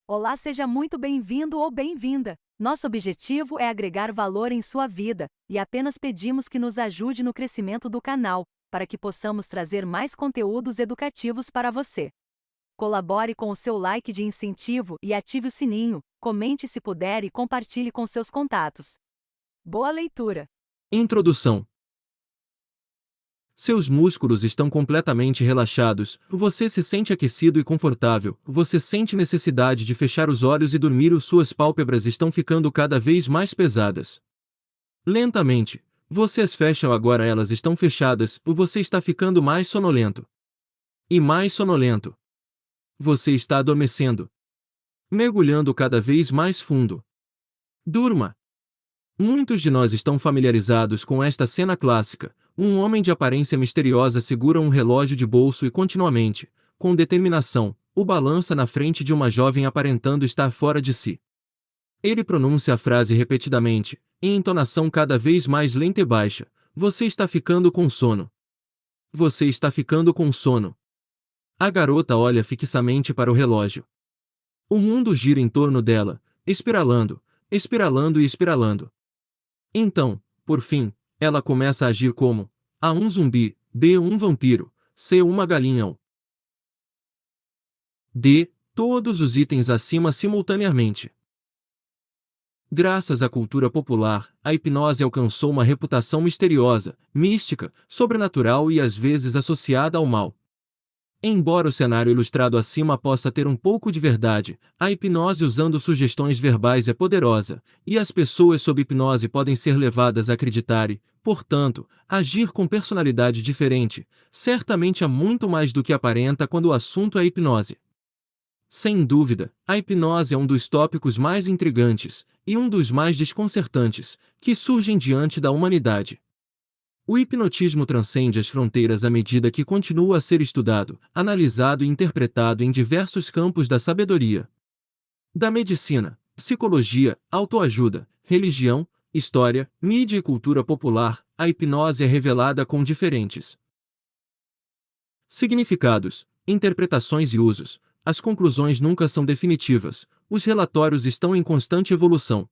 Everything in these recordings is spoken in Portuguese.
Olá, seja muito bem-vindo ou bem-vinda. Nosso objetivo é agregar valor em sua vida e apenas pedimos que nos ajude no crescimento do canal, para que possamos trazer mais conteúdos educativos para você. Colabore com o seu like de incentivo e ative o sininho, comente se puder e compartilhe com seus contatos. Boa leitura! Introdução. Seus músculos estão completamente relaxados, você se sente aquecido e confortável, você sente necessidade de fechar os olhos e dormir, suas pálpebras estão ficando cada vez mais pesadas. Lentamente, você as fecha, agora elas estão fechadas, você está ficando mais sonolento. E mais sonolento. Você está adormecendo. Mergulhando cada vez mais fundo. Durma. Muitos de nós estão familiarizados com esta cena clássica. Um homem de aparência misteriosa segura um relógio de bolso e continuamente, com determinação, o balança na frente de uma jovem aparentando estar fora de si. Ele pronuncia a frase repetidamente, em entonação cada vez mais lenta e baixa: "Você está ficando com sono. Você está ficando com sono." A garota olha fixamente para o relógio. O mundo gira em torno dela, espiralando, espiralando e espiralando. Então, por fim, ela começa a agir como A, um zumbi; B, um vampiro; C, uma galinha ou D, todos os itens acima simultaneamente. Graças à cultura popular, a hipnose alcançou uma reputação misteriosa, mística, sobrenatural e às vezes associada ao mal. Embora o cenário ilustrado acima possa ter um pouco de verdade, a hipnose usando sugestões verbais é poderosa, e as pessoas sob hipnose podem ser levadas a acreditar e, portanto, agir com personalidade diferente. Certamente há muito mais do que aparenta quando o assunto é hipnose. Sem dúvida, a hipnose é um dos tópicos mais intrigantes, e um dos mais desconcertantes, que surgem diante da humanidade. O hipnotismo transcende as fronteiras à medida que continua a ser estudado, analisado e interpretado em diversos campos da sabedoria. Da medicina, psicologia, autoajuda, religião, história, mídia e cultura popular, a hipnose é revelada com diferentes significados, interpretações e usos. As conclusões nunca são definitivas, os relatórios estão em constante evolução.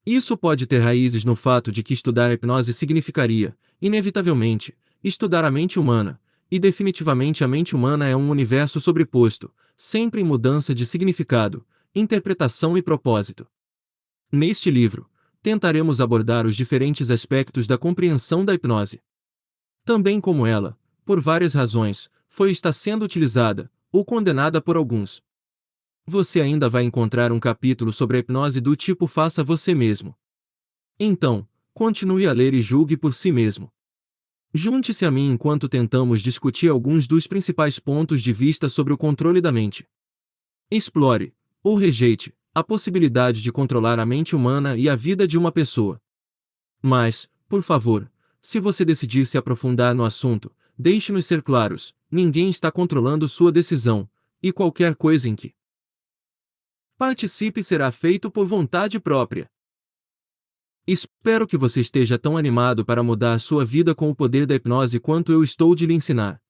Isso pode ter raízes no fato de que estudar a hipnose significaria, inevitavelmente, estudar a mente humana, e definitivamente a mente humana é um universo sobreposto, sempre em mudança de significado, interpretação e propósito. Neste livro, tentaremos abordar os diferentes aspectos da compreensão da hipnose. Também como ela, por várias razões, foi e está sendo utilizada, ou condenada por alguns. Você ainda vai encontrar um capítulo sobre a hipnose do tipo faça você mesmo. Então, continue a ler e julgue por si mesmo. Junte-se a mim enquanto tentamos discutir alguns dos principais pontos de vista sobre o controle da mente. Explore, ou rejeite, a possibilidade de controlar a mente humana e a vida de uma pessoa. Mas, por favor, se você decidir se aprofundar no assunto, deixe-nos ser claros: ninguém está controlando sua decisão, e qualquer coisa em que participe será feito por vontade própria. Espero que você esteja tão animado para mudar sua vida com o poder da hipnose quanto eu estou de lhe ensinar.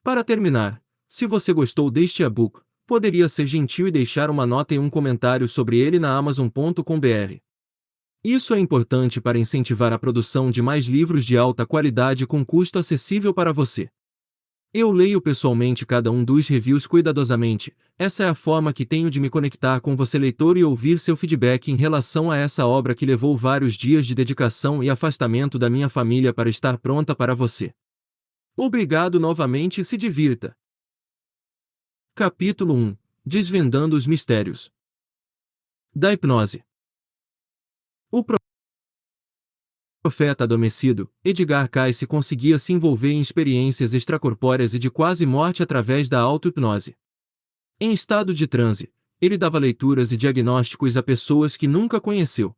Para terminar, se você gostou deste e-book, poderia ser gentil e deixar uma nota e um comentário sobre ele na Amazon.com.br. Isso é importante para incentivar a produção de mais livros de alta qualidade com custo acessível para você. Eu leio pessoalmente cada um dos reviews cuidadosamente. Essa é a forma que tenho de me conectar com você, leitor, e ouvir seu feedback em relação a essa obra que levou vários dias de dedicação e afastamento da minha família para estar pronta para você. Obrigado novamente e se divirta. Capítulo 1. Desvendando os mistérios da hipnose. O profeta adormecido, Edgar Cayce, conseguia se envolver em experiências extracorpóreas e de quase morte através da auto-hipnose. Em estado de transe, ele dava leituras e diagnósticos a pessoas que nunca conheceu.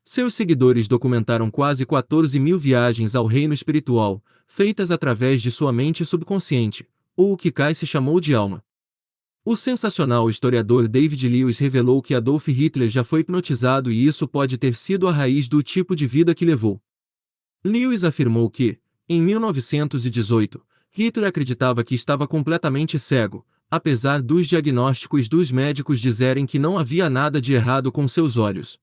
Seus seguidores documentaram quase 14.000 viagens ao reino espiritual, feitas através de sua mente subconsciente, ou o que Cayce chamou de alma. O sensacional historiador David Lewis revelou que Adolf Hitler já foi hipnotizado e isso pode ter sido a raiz do tipo de vida que levou. Lewis afirmou que, em 1918, Hitler acreditava que estava completamente cego, apesar dos diagnósticos dos médicos dizerem que não havia nada de errado com seus olhos.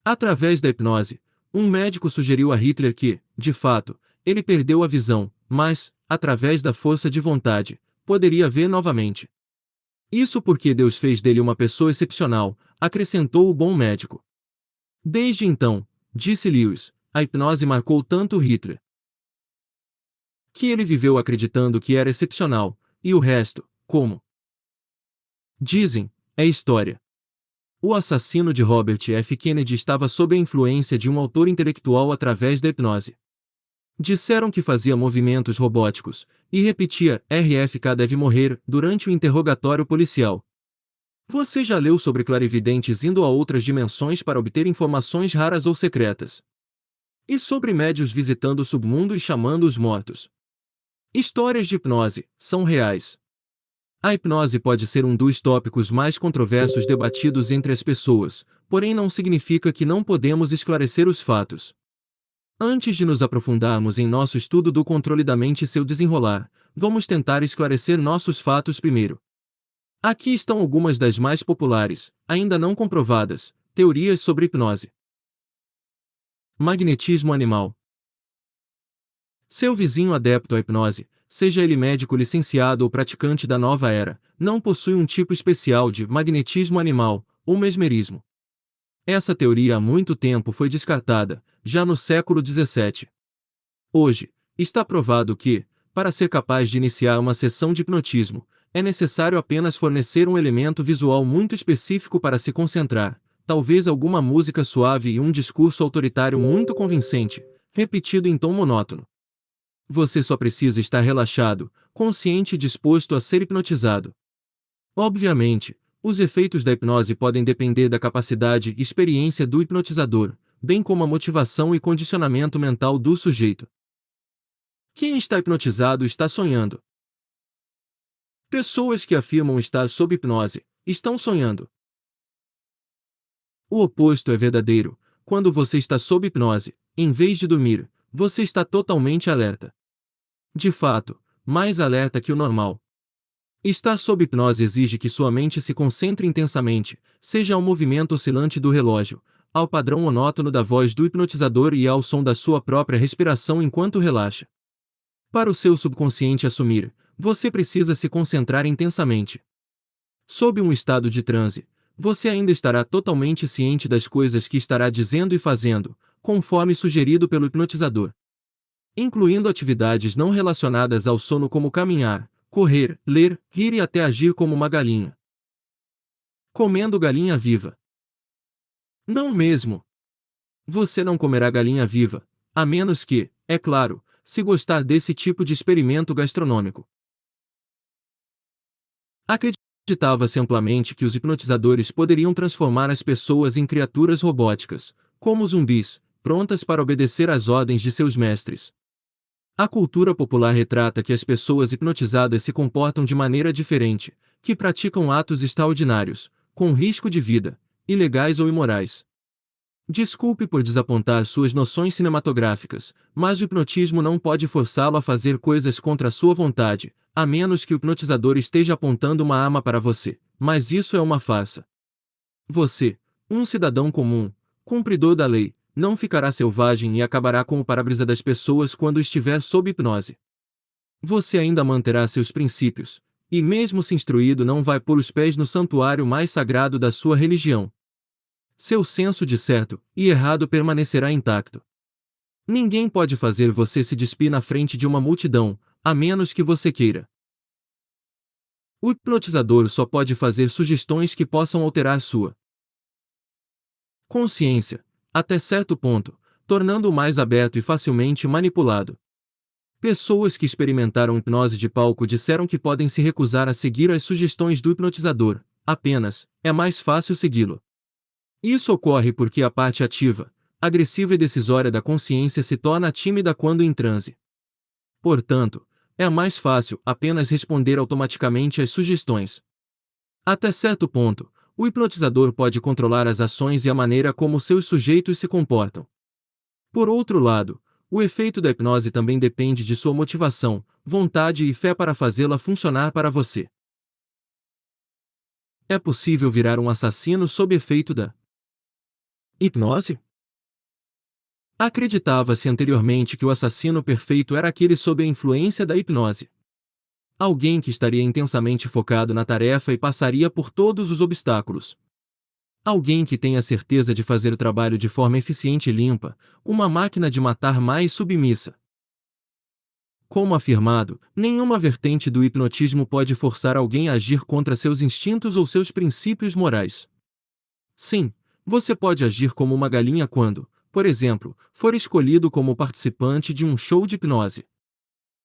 Através da hipnose, um médico sugeriu a Hitler que, de fato, ele perdeu a visão, mas, através da força de vontade, poderia ver novamente. Isso porque Deus fez dele uma pessoa excepcional, acrescentou o bom médico. Desde então, disse Lewis, a hipnose marcou tanto Hitler que ele viveu acreditando que era excepcional, e o resto, como dizem, é história. O assassino de Robert F. Kennedy estava sob a influência de um autor intelectual através da hipnose. Disseram que fazia movimentos robóticos, e repetia, RFK deve morrer, durante o interrogatório policial. Você já leu sobre clarividentes indo a outras dimensões para obter informações raras ou secretas? E sobre médiuns visitando o submundo e chamando os mortos? Histórias de hipnose são reais. A hipnose pode ser um dos tópicos mais controversos debatidos entre as pessoas, porém não significa que não podemos esclarecer os fatos. Antes de nos aprofundarmos em nosso estudo do controle da mente e seu desenrolar, vamos tentar esclarecer nossos fatos primeiro. Aqui estão algumas das mais populares, ainda não comprovadas, teorias sobre hipnose. Magnetismo animal. Seu vizinho adepto à hipnose, seja ele médico licenciado ou praticante da nova era, não possui um tipo especial de magnetismo animal, ou mesmerismo. Essa teoria há muito tempo foi descartada, já no século XVII. Hoje, está provado que, para ser capaz de iniciar uma sessão de hipnotismo, é necessário apenas fornecer um elemento visual muito específico para se concentrar, talvez alguma música suave e um discurso autoritário muito convincente, repetido em tom monótono. Você só precisa estar relaxado, consciente e disposto a ser hipnotizado. Obviamente, os efeitos da hipnose podem depender da capacidade e experiência do hipnotizador, bem como a motivação e condicionamento mental do sujeito. Quem está hipnotizado está sonhando. Pessoas que afirmam estar sob hipnose estão sonhando. O oposto é verdadeiro. Quando você está sob hipnose, em vez de dormir, você está totalmente alerta. De fato, mais alerta que o normal. Estar sob hipnose exige que sua mente se concentre intensamente, seja ao movimento oscilante do relógio, ao padrão monótono da voz do hipnotizador e ao som da sua própria respiração enquanto relaxa. Para o seu subconsciente assumir, você precisa se concentrar intensamente. Sob um estado de transe, você ainda estará totalmente ciente das coisas que estará dizendo e fazendo, conforme sugerido pelo hipnotizador, incluindo atividades não relacionadas ao sono como caminhar, correr, ler, rir e até agir como uma galinha. Comendo galinha viva. Não mesmo. Você não comerá galinha viva, a menos que, é claro, se gostar desse tipo de experimento gastronômico. Acreditava-se amplamente que os hipnotizadores poderiam transformar as pessoas em criaturas robóticas, como zumbis, prontas para obedecer às ordens de seus mestres. A cultura popular retrata que as pessoas hipnotizadas se comportam de maneira diferente, que praticam atos extraordinários, com risco de vida, ilegais ou imorais. Desculpe por desapontar suas noções cinematográficas, mas o hipnotismo não pode forçá-lo a fazer coisas contra a sua vontade, a menos que o hipnotizador esteja apontando uma arma para você, mas isso é uma farsa. Você, um cidadão comum, cumpridor da lei, não ficará selvagem e acabará com o para-brisa das pessoas quando estiver sob hipnose. Você ainda manterá seus princípios, e mesmo se instruído não vai pôr os pés no santuário mais sagrado da sua religião. Seu senso de certo e errado permanecerá intacto. Ninguém pode fazer você se despir na frente de uma multidão, a menos que você queira. O hipnotizador só pode fazer sugestões que possam alterar sua consciência, até certo ponto, tornando-o mais aberto e facilmente manipulado. Pessoas que experimentaram hipnose de palco disseram que podem se recusar a seguir as sugestões do hipnotizador, apenas, é mais fácil segui-lo. Isso ocorre porque a parte ativa, agressiva e decisória da consciência se torna tímida quando em transe. Portanto, é mais fácil apenas responder automaticamente às sugestões. Até certo ponto, o hipnotizador pode controlar as ações e a maneira como seus sujeitos se comportam. Por outro lado, o efeito da hipnose também depende de sua motivação, vontade e fé para fazê-la funcionar para você. É possível virar um assassino sob efeito da hipnose? Acreditava-se anteriormente que o assassino perfeito era aquele sob a influência da hipnose. Alguém que estaria intensamente focado na tarefa e passaria por todos os obstáculos. Alguém que tenha certeza de fazer o trabalho de forma eficiente e limpa, uma máquina de matar mais submissa. Como afirmado, nenhuma vertente do hipnotismo pode forçar alguém a agir contra seus instintos ou seus princípios morais. Sim, você pode agir como uma galinha quando, por exemplo, for escolhido como participante de um show de hipnose.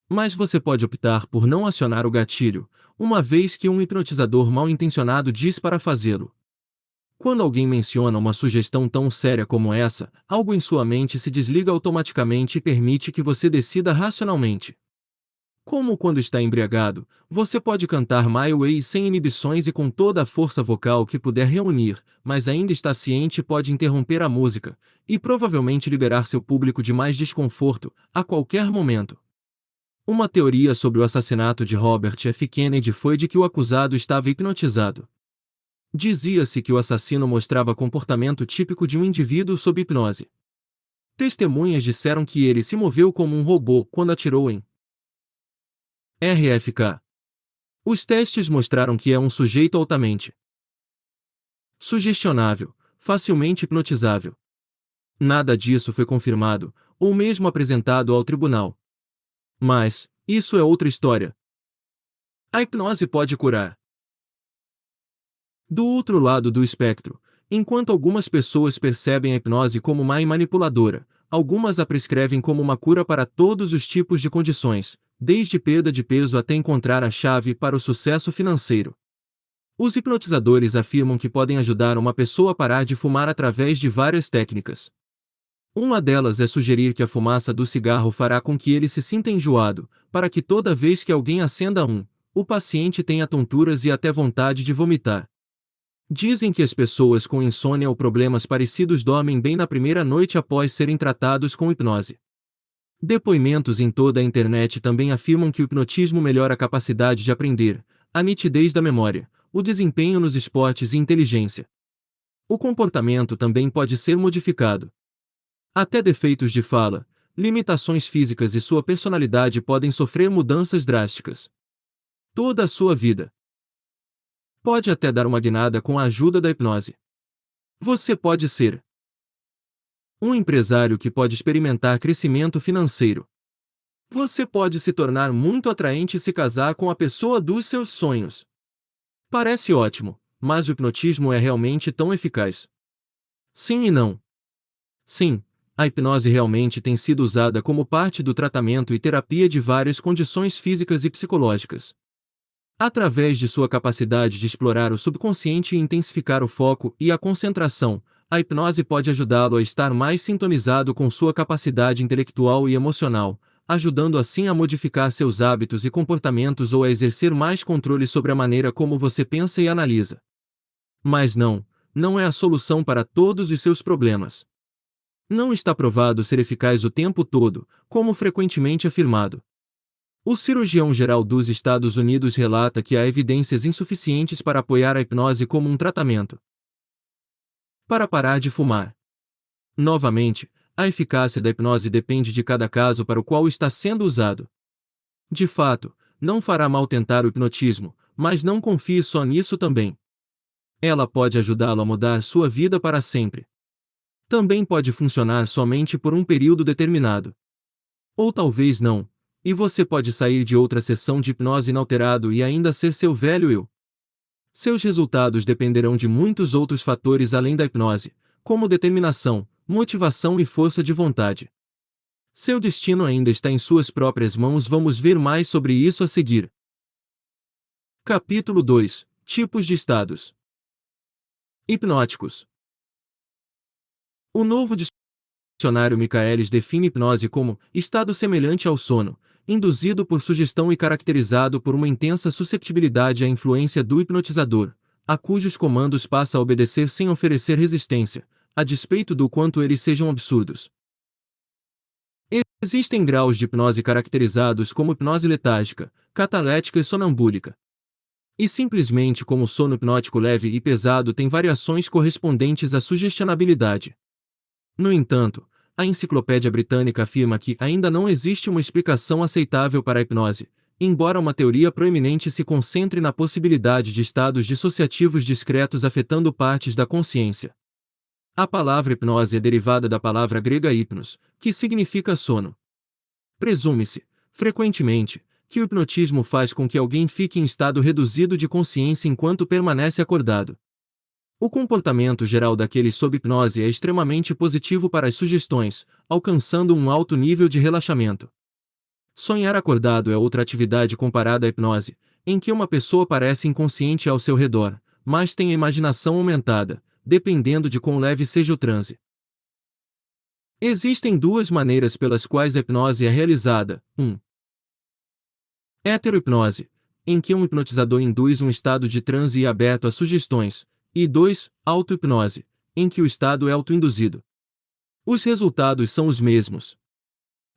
Mas você pode optar por não acionar o gatilho, uma vez que um hipnotizador mal-intencionado diz para fazê-lo. Quando alguém menciona uma sugestão tão séria como essa, algo em sua mente se desliga automaticamente e permite que você decida racionalmente. Como quando está embriagado, você pode cantar My Way sem inibições e com toda a força vocal que puder reunir, mas ainda está ciente e pode interromper a música, e provavelmente liberar seu público de mais desconforto, a qualquer momento. Uma teoria sobre o assassinato de Robert F. Kennedy foi de que o acusado estava hipnotizado. Dizia-se que o assassino mostrava comportamento típico de um indivíduo sob hipnose. Testemunhas disseram que ele se moveu como um robô quando atirou em RFK. Os testes mostraram que é um sujeito altamente sugestionável, facilmente hipnotizável. Nada disso foi confirmado, ou mesmo apresentado ao tribunal. Mas, isso é outra história. A hipnose pode curar. Do outro lado do espectro, enquanto algumas pessoas percebem a hipnose como má e manipuladora, algumas a prescrevem como uma cura para todos os tipos de condições, desde perda de peso até encontrar a chave para o sucesso financeiro. Os hipnotizadores afirmam que podem ajudar uma pessoa a parar de fumar através de várias técnicas. Uma delas é sugerir que a fumaça do cigarro fará com que ele se sinta enjoado, para que toda vez que alguém acenda um, o paciente tenha tonturas e até vontade de vomitar. Dizem que as pessoas com insônia ou problemas parecidos dormem bem na primeira noite após serem tratados com hipnose. Depoimentos em toda a internet também afirmam que o hipnotismo melhora a capacidade de aprender, a nitidez da memória, o desempenho nos esportes e inteligência. O comportamento também pode ser modificado. Até defeitos de fala, limitações físicas e sua personalidade podem sofrer mudanças drásticas. Toda a sua vida pode até dar uma guinada com a ajuda da hipnose. Você pode ser um empresário que pode experimentar crescimento financeiro. Você pode se tornar muito atraente e se casar com a pessoa dos seus sonhos. Parece ótimo, mas o hipnotismo é realmente tão eficaz? Sim e não. Sim, a hipnose realmente tem sido usada como parte do tratamento e terapia de várias condições físicas e psicológicas. Através de sua capacidade de explorar o subconsciente e intensificar o foco e a concentração, a hipnose pode ajudá-lo a estar mais sintonizado com sua capacidade intelectual e emocional, ajudando assim a modificar seus hábitos e comportamentos ou a exercer mais controle sobre a maneira como você pensa e analisa. Mas não é a solução para todos os seus problemas. Não está provado ser eficaz o tempo todo, como frequentemente afirmado. O cirurgião-geral dos Estados Unidos relata que há evidências insuficientes para apoiar a hipnose como um tratamento para parar de fumar. Novamente, a eficácia da hipnose depende de cada caso para o qual está sendo usado. De fato, não fará mal tentar o hipnotismo, mas não confie só nisso também. Ela pode ajudá-lo a mudar sua vida para sempre. Também pode funcionar somente por um período determinado. Ou talvez não. E você pode sair de outra sessão de hipnose inalterado e ainda ser seu velho eu. Seus resultados dependerão de muitos outros fatores além da hipnose, como determinação, motivação e força de vontade. Seu destino ainda está em suas próprias mãos. Vamos ver mais sobre isso a seguir. Capítulo 2. Tipos de hipnóticos. O novo dicionário Michaelis define hipnose como estado semelhante ao sono, induzido por sugestão e caracterizado por uma intensa susceptibilidade à influência do hipnotizador, a cujos comandos passa a obedecer sem oferecer resistência, a despeito do quanto eles sejam absurdos. Existem graus de hipnose caracterizados como hipnose letárgica, catalética e sonambúlica. E simplesmente como o sono hipnótico leve e pesado tem variações correspondentes à sugestionabilidade. No entanto, a Enciclopédia Britânica afirma que ainda não existe uma explicação aceitável para a hipnose, embora uma teoria proeminente se concentre na possibilidade de estados dissociativos discretos afetando partes da consciência. A palavra hipnose é derivada da palavra grega hypnos, que significa sono. Presume-se, frequentemente, que o hipnotismo faz com que alguém fique em estado reduzido de consciência enquanto permanece acordado. O comportamento geral daqueles sob hipnose é extremamente positivo para as sugestões, alcançando um alto nível de relaxamento. Sonhar acordado é outra atividade comparada à hipnose, em que uma pessoa parece inconsciente ao seu redor, mas tem a imaginação aumentada, dependendo de quão leve seja o transe. Existem duas maneiras pelas quais a hipnose é realizada: 1. Heterohipnose, em que um hipnotizador induz um estado de transe e aberto a sugestões, e 2. Auto-hipnose, em que o estado é autoinduzido. Os resultados são os mesmos.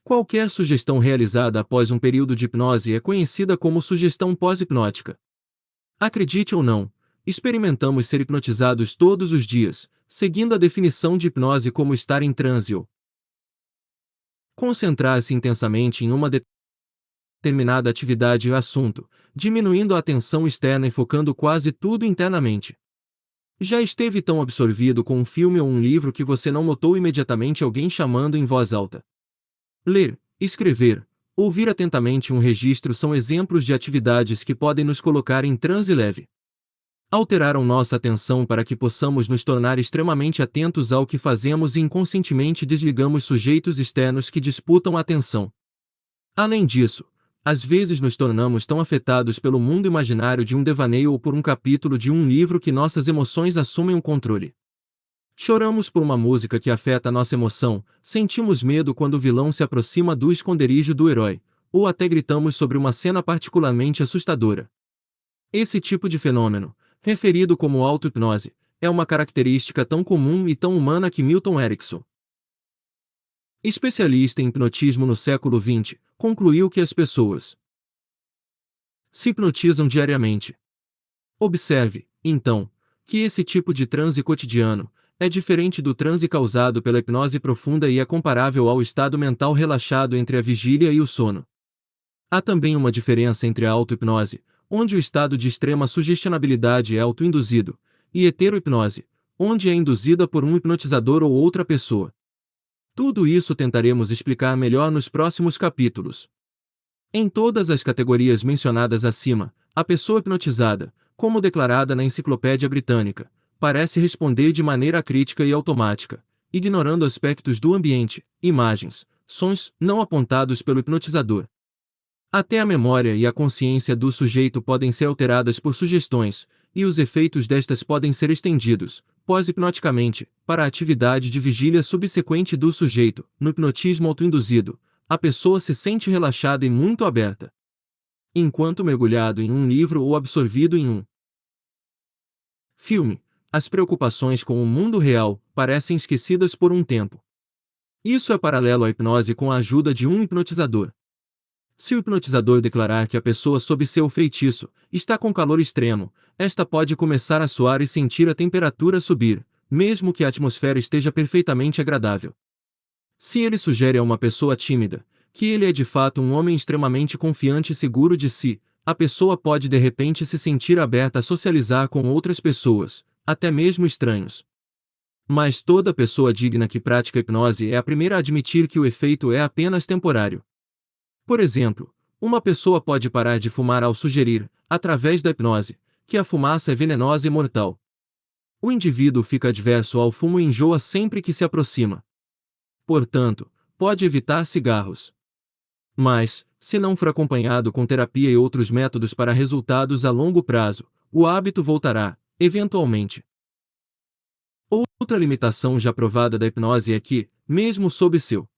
Qualquer sugestão realizada após um período de hipnose é conhecida como sugestão pós-hipnótica. Acredite ou não, experimentamos ser hipnotizados todos os dias, seguindo a definição de hipnose como estar em transe ou concentrar-se intensamente em uma determinada atividade ou assunto, diminuindo a atenção externa e focando quase tudo internamente. Já esteve tão absorvido com um filme ou um livro que você não notou imediatamente alguém chamando em voz alta? Ler, escrever, ouvir atentamente um registro são exemplos de atividades que podem nos colocar em transe leve. Alteraram nossa atenção para que possamos nos tornar extremamente atentos ao que fazemos e inconscientemente desligamos sujeitos externos que disputam a atenção. Além disso, às vezes nos tornamos tão afetados pelo mundo imaginário de um devaneio ou por um capítulo de um livro que nossas emoções assumem o controle. Choramos por uma música que afeta a nossa emoção, sentimos medo quando o vilão se aproxima do esconderijo do herói, ou até gritamos sobre uma cena particularmente assustadora. Esse tipo de fenômeno, referido como auto-hipnose, é uma característica tão comum e tão humana que Milton Erickson, especialista em hipnotismo no século XX, concluiu que as pessoas se hipnotizam diariamente. Observe, então, que esse tipo de transe cotidiano é diferente do transe causado pela hipnose profunda e é comparável ao estado mental relaxado entre a vigília e o sono. Há também uma diferença entre a auto-hipnose, onde o estado de extrema sugestionabilidade é autoinduzido, e heterohipnose, onde é induzida por um hipnotizador ou outra pessoa. Tudo isso tentaremos explicar melhor nos próximos capítulos. Em todas as categorias mencionadas acima, a pessoa hipnotizada, como declarada na Enciclopédia Britânica, parece responder de maneira crítica e automática, ignorando aspectos do ambiente, imagens, sons não apontados pelo hipnotizador. Até a memória e a consciência do sujeito podem ser alteradas por sugestões, e os efeitos destas podem ser estendidos, pós-hipnoticamente, para a atividade de vigília subsequente do sujeito. No hipnotismo autoinduzido, a pessoa se sente relaxada e muito aberta. Enquanto mergulhado em um livro ou absorvido em um filme, as preocupações com o mundo real parecem esquecidas por um tempo. Isso é paralelo à hipnose com a ajuda de um hipnotizador. Se o hipnotizador declarar que a pessoa sob seu feitiço está com calor extremo, esta pode começar a suar e sentir a temperatura subir, mesmo que a atmosfera esteja perfeitamente agradável. Se ele sugere a uma pessoa tímida que ele é de fato um homem extremamente confiante e seguro de si, a pessoa pode de repente se sentir aberta a socializar com outras pessoas, até mesmo estranhos. Mas toda pessoa digna que pratica hipnose é a primeira a admitir que o efeito é apenas temporário. Por exemplo, uma pessoa pode parar de fumar ao sugerir, através da hipnose, que a fumaça é venenosa e mortal. O indivíduo fica adverso ao fumo e enjoa sempre que se aproxima. Portanto, pode evitar cigarros. Mas, se não for acompanhado com terapia e outros métodos para resultados a longo prazo, o hábito voltará, eventualmente. Outra limitação já provada da hipnose é que, mesmo sob seu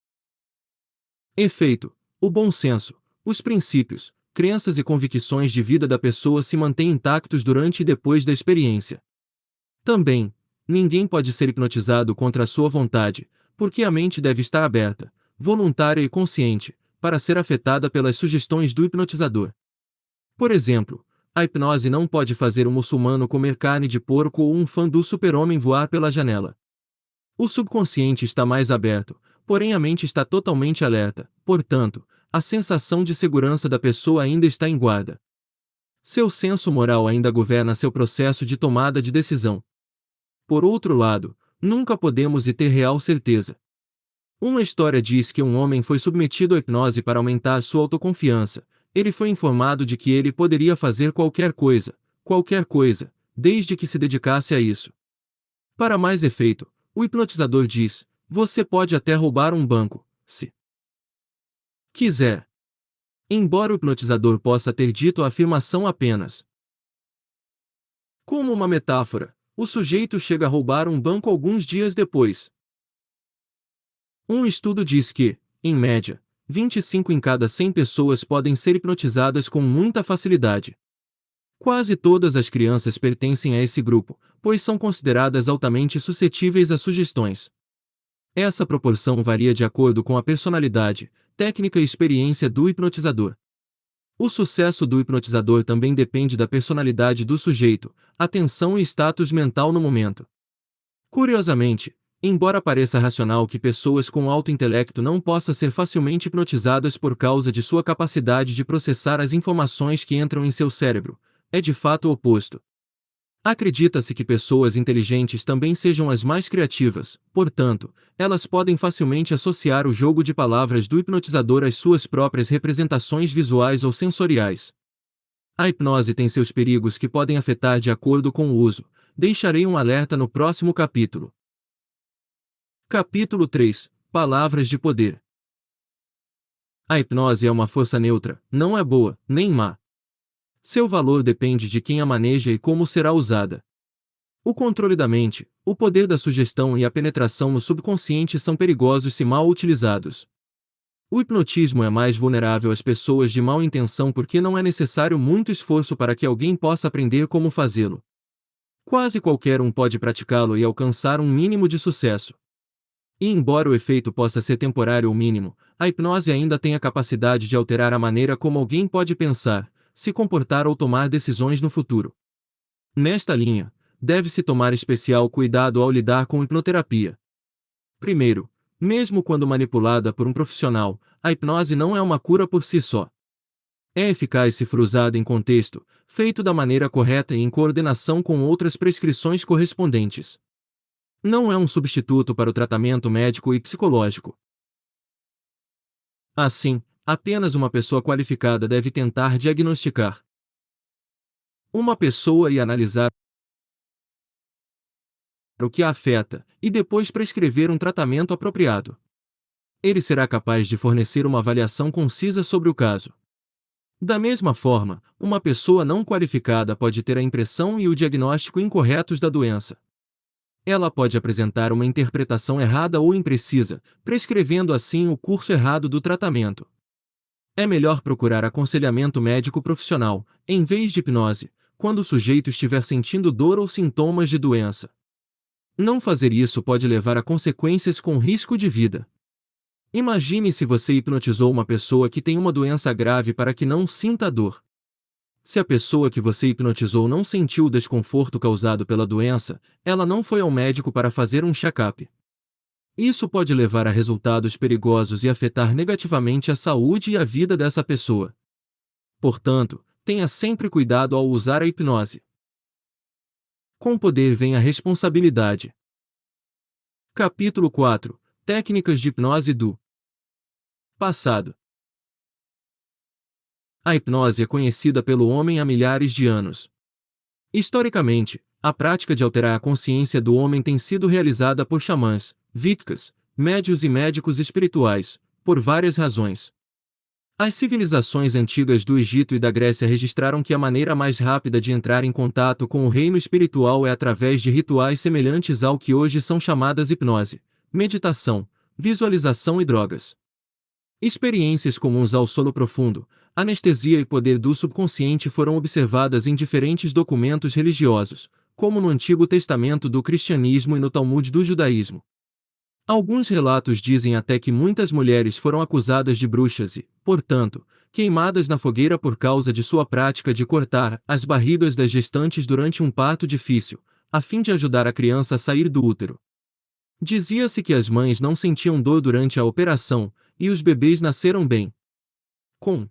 efeito, o bom senso, os princípios, crenças e convicções de vida da pessoa se mantêm intactos durante e depois da experiência. Também, ninguém pode ser hipnotizado contra a sua vontade, porque a mente deve estar aberta, voluntária e consciente, para ser afetada pelas sugestões do hipnotizador. Por exemplo, A hipnose não pode fazer um muçulmano comer carne de porco ou um fã do super-homem voar pela janela. O subconsciente está mais aberto, porém a mente está totalmente alerta, portanto, a sensação de segurança da pessoa ainda está em guarda. Seu senso moral ainda governa seu processo de tomada de decisão. Por outro lado, nunca podemos ter real certeza. Uma história diz que um homem foi submetido à hipnose para aumentar sua autoconfiança. Ele foi informado de que ele poderia fazer qualquer coisa, desde que se dedicasse a isso. Para mais efeito, o hipnotizador diz: você pode até roubar um banco, se quiser. Embora o hipnotizador possa ter dito a afirmação apenas como uma metáfora, o sujeito chega a roubar um banco alguns dias depois. Um estudo diz que, em média, 25 em cada 100 pessoas podem ser hipnotizadas com muita facilidade. Quase todas as crianças pertencem a esse grupo, pois são consideradas altamente suscetíveis a sugestões. Essa proporção varia de acordo com a personalidade, técnica e experiência do hipnotizador. O sucesso do hipnotizador também depende da personalidade do sujeito, atenção e status mental no momento. Curiosamente, embora pareça racional que pessoas com alto intelecto não possam ser facilmente hipnotizadas por causa de sua capacidade de processar as informações que entram em seu cérebro, é de fato o oposto. Acredita-se que pessoas inteligentes também sejam as mais criativas, portanto, elas podem facilmente associar o jogo de palavras do hipnotizador às suas próprias representações visuais ou sensoriais. A hipnose tem seus perigos que podem afetar de acordo com o uso. Deixarei um alerta no próximo capítulo. Capítulo 3 – Palavras de poder. A hipnose é uma força neutra, não é boa, nem má. Seu valor depende de quem a maneja e como será usada. O controle da mente, o poder da sugestão e a penetração no subconsciente são perigosos se mal utilizados. O hipnotismo é mais vulnerável às pessoas de má intenção porque não é necessário muito esforço para que alguém possa aprender como fazê-lo. Quase qualquer um pode praticá-lo e alcançar um mínimo de sucesso. E embora o efeito possa ser temporário ou mínimo, a hipnose ainda tem a capacidade de alterar a maneira como alguém pode pensar, se comportar ou tomar decisões no futuro. Nesta linha, deve-se tomar especial cuidado ao lidar com hipnoterapia. Primeiro, mesmo quando manipulada por um profissional, a hipnose não é uma cura por si só. É eficaz se for usada em contexto, feito da maneira correta e em coordenação com outras prescrições correspondentes. Não é um substituto para o tratamento médico e psicológico. Assim, apenas uma pessoa qualificada deve tentar diagnosticar uma pessoa e analisar o que a afeta, e depois prescrever um tratamento apropriado. Ele será capaz de fornecer uma avaliação concisa sobre o caso. Da mesma forma, uma pessoa não qualificada pode ter a impressão e o diagnóstico incorretos da doença. Ela pode apresentar uma interpretação errada ou imprecisa, prescrevendo assim o curso errado do tratamento. É melhor procurar aconselhamento médico profissional, em vez de hipnose, quando o sujeito estiver sentindo dor ou sintomas de doença. Não fazer isso pode levar a consequências com risco de vida. Imagine se você hipnotizou uma pessoa que tem uma doença grave para que não sinta dor. Se a pessoa que você hipnotizou não sentiu o desconforto causado pela doença, ela não foi ao médico para fazer um check-up. Isso pode levar a resultados perigosos e afetar negativamente a saúde e a vida dessa pessoa. Portanto, tenha sempre cuidado ao usar a hipnose. Com poder vem a responsabilidade. Capítulo 4 – Técnicas de hipnose do passado. A hipnose é conhecida pelo homem há milhares de anos. Historicamente, a prática de alterar a consciência do homem tem sido realizada por xamãs, vídicas, médios e médicos espirituais, por várias razões. As civilizações antigas do Egito e da Grécia registraram que a maneira mais rápida de entrar em contato com o reino espiritual é através de rituais semelhantes ao que hoje são chamadas hipnose, meditação, visualização e drogas. Experiências comuns ao sono profundo, anestesia e poder do subconsciente foram observadas em diferentes documentos religiosos, como no Antigo Testamento do cristianismo e no Talmud do judaísmo. Alguns relatos dizem até que muitas mulheres foram acusadas de bruxas e, portanto, queimadas na fogueira por causa de sua prática de cortar as barrigas das gestantes durante um parto difícil, a fim de ajudar a criança a sair do útero. Dizia-se que as mães não sentiam dor durante a operação, e os bebês nasceram bem. Com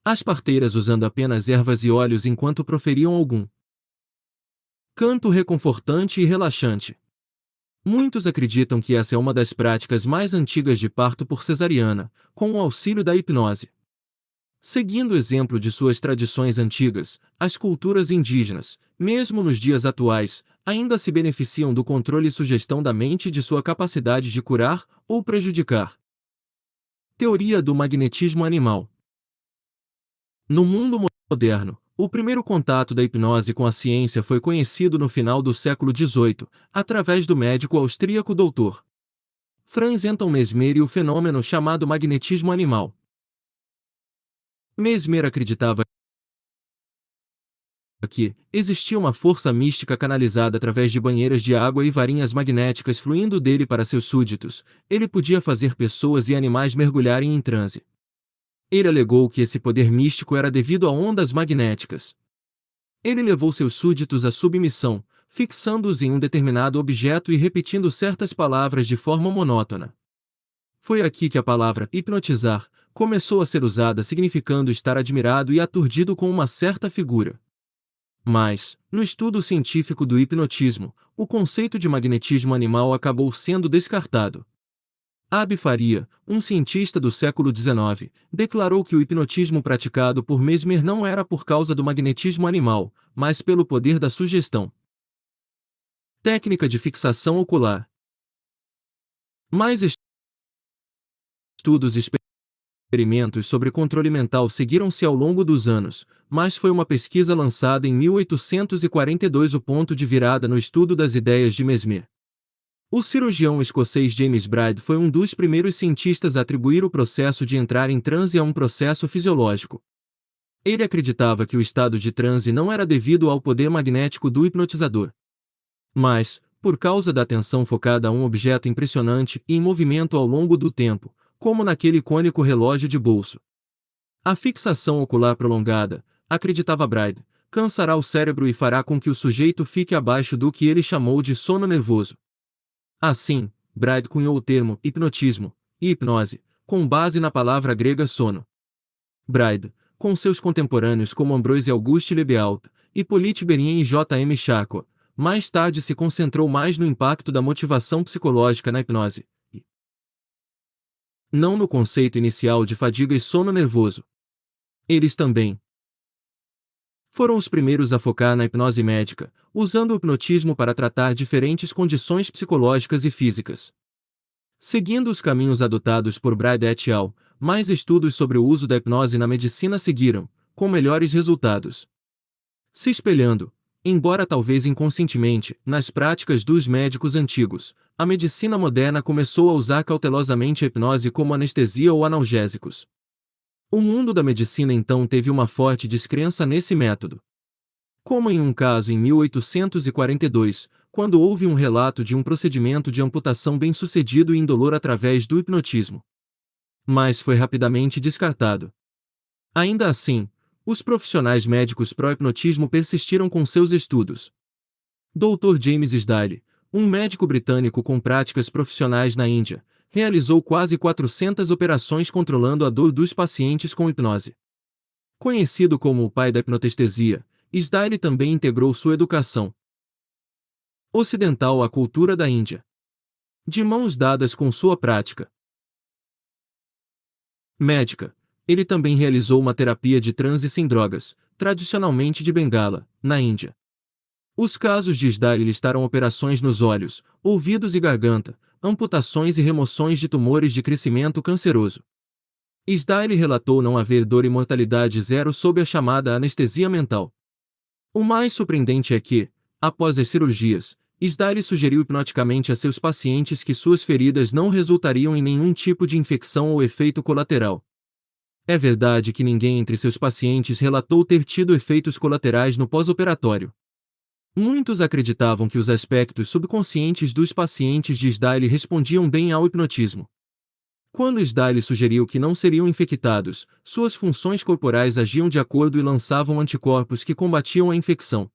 as parteiras usando apenas ervas e óleos enquanto proferiam algum canto reconfortante e relaxante. Muitos acreditam que essa é uma das práticas mais antigas de parto por cesariana, com o auxílio da hipnose. Seguindo o exemplo de suas tradições antigas, as culturas indígenas, mesmo nos dias atuais, ainda se beneficiam do controle e sugestão da mente e de sua capacidade de curar ou prejudicar. Teoria do magnetismo animal. No mundo moderno, o primeiro contato da hipnose com a ciência foi conhecido no final do século XVIII, através do médico austríaco Dr. Franz Anton Mesmer e o fenômeno chamado magnetismo animal. Mesmer acreditava que existia uma força mística canalizada através de banheiras de água e varinhas magnéticas fluindo dele para seus súditos. Ele podia fazer pessoas e animais mergulharem em transe. Ele alegou que esse poder místico era devido a ondas magnéticas. Ele levou seus súditos à submissão, fixando-os em um determinado objeto e repetindo certas palavras de forma monótona. Foi aqui que a palavra hipnotizar começou a ser usada, significando estar admirado e aturdido com uma certa figura. Mas, no estudo científico do hipnotismo, o conceito de magnetismo animal acabou sendo descartado. Abi Faria, um cientista do século XIX, declarou que o hipnotismo praticado por Mesmer não era por causa do magnetismo animal, mas pelo poder da sugestão. Técnica de fixação ocular. Mais estudos e experimentos sobre controle mental seguiram-se ao longo dos anos, mas foi uma pesquisa lançada em 1842 o ponto de virada no estudo das ideias de Mesmer. O cirurgião escocês James Bride foi um dos primeiros cientistas a atribuir o processo de entrar em transe a um processo fisiológico. Ele acreditava que o estado de transe não era devido ao poder magnético do hipnotizador, mas, por causa da atenção focada a um objeto impressionante e em movimento ao longo do tempo, como naquele icônico relógio de bolso. A fixação ocular prolongada, acreditava Bride, cansará o cérebro e fará com que o sujeito fique abaixo do que ele chamou de sono nervoso. Assim, Bride cunhou o termo hipnotismo e hipnose, com base na palavra grega sono. Bride, com seus contemporâneos como Ambroise Auguste Lebeault, Hippolyte Berien e J. M. Charcot, mais tarde se concentrou mais no impacto da motivação psicológica na hipnose, e não no conceito inicial de fadiga e sono nervoso. Eles também foram os primeiros a focar na hipnose médica, usando o hipnotismo para tratar diferentes condições psicológicas e físicas. Seguindo os caminhos adotados por Bride et al., mais estudos sobre o uso da hipnose na medicina seguiram, com melhores resultados. Se espelhando, embora talvez inconscientemente, nas práticas dos médicos antigos, a medicina moderna começou a usar cautelosamente a hipnose como anestesia ou analgésicos. O mundo da medicina então teve uma forte descrença nesse método. Como em um caso em 1842, quando houve um relato de um procedimento de amputação bem-sucedido e indolor através do hipnotismo. Mas foi rapidamente descartado. Ainda assim, os profissionais médicos pró-hipnotismo persistiram com seus estudos. Dr. James Sdale, um médico britânico com práticas profissionais na Índia, realizou quase 400 operações controlando a dor dos pacientes com hipnose. Conhecido como o pai da hipnotestesia, Sdale também integrou sua educação ocidental à cultura da Índia, de mãos dadas com sua prática médica. Ele também realizou uma terapia de transe sem drogas, tradicionalmente de Bengala, na Índia. Os casos de Sdale listaram operações nos olhos, ouvidos e garganta, amputações e remoções de tumores de crescimento canceroso. Sdale relatou não haver dor e mortalidade zero sob a chamada anestesia mental. O mais surpreendente é que, após as cirurgias, Sdale sugeriu hipnoticamente a seus pacientes que suas feridas não resultariam em nenhum tipo de infecção ou efeito colateral. É verdade que ninguém entre seus pacientes relatou ter tido efeitos colaterais no pós-operatório. Muitos acreditavam que os aspectos subconscientes dos pacientes de Sdale respondiam bem ao hipnotismo. Quando Sdale sugeriu que não seriam infectados, suas funções corporais agiam de acordo e lançavam anticorpos que combatiam a infecção.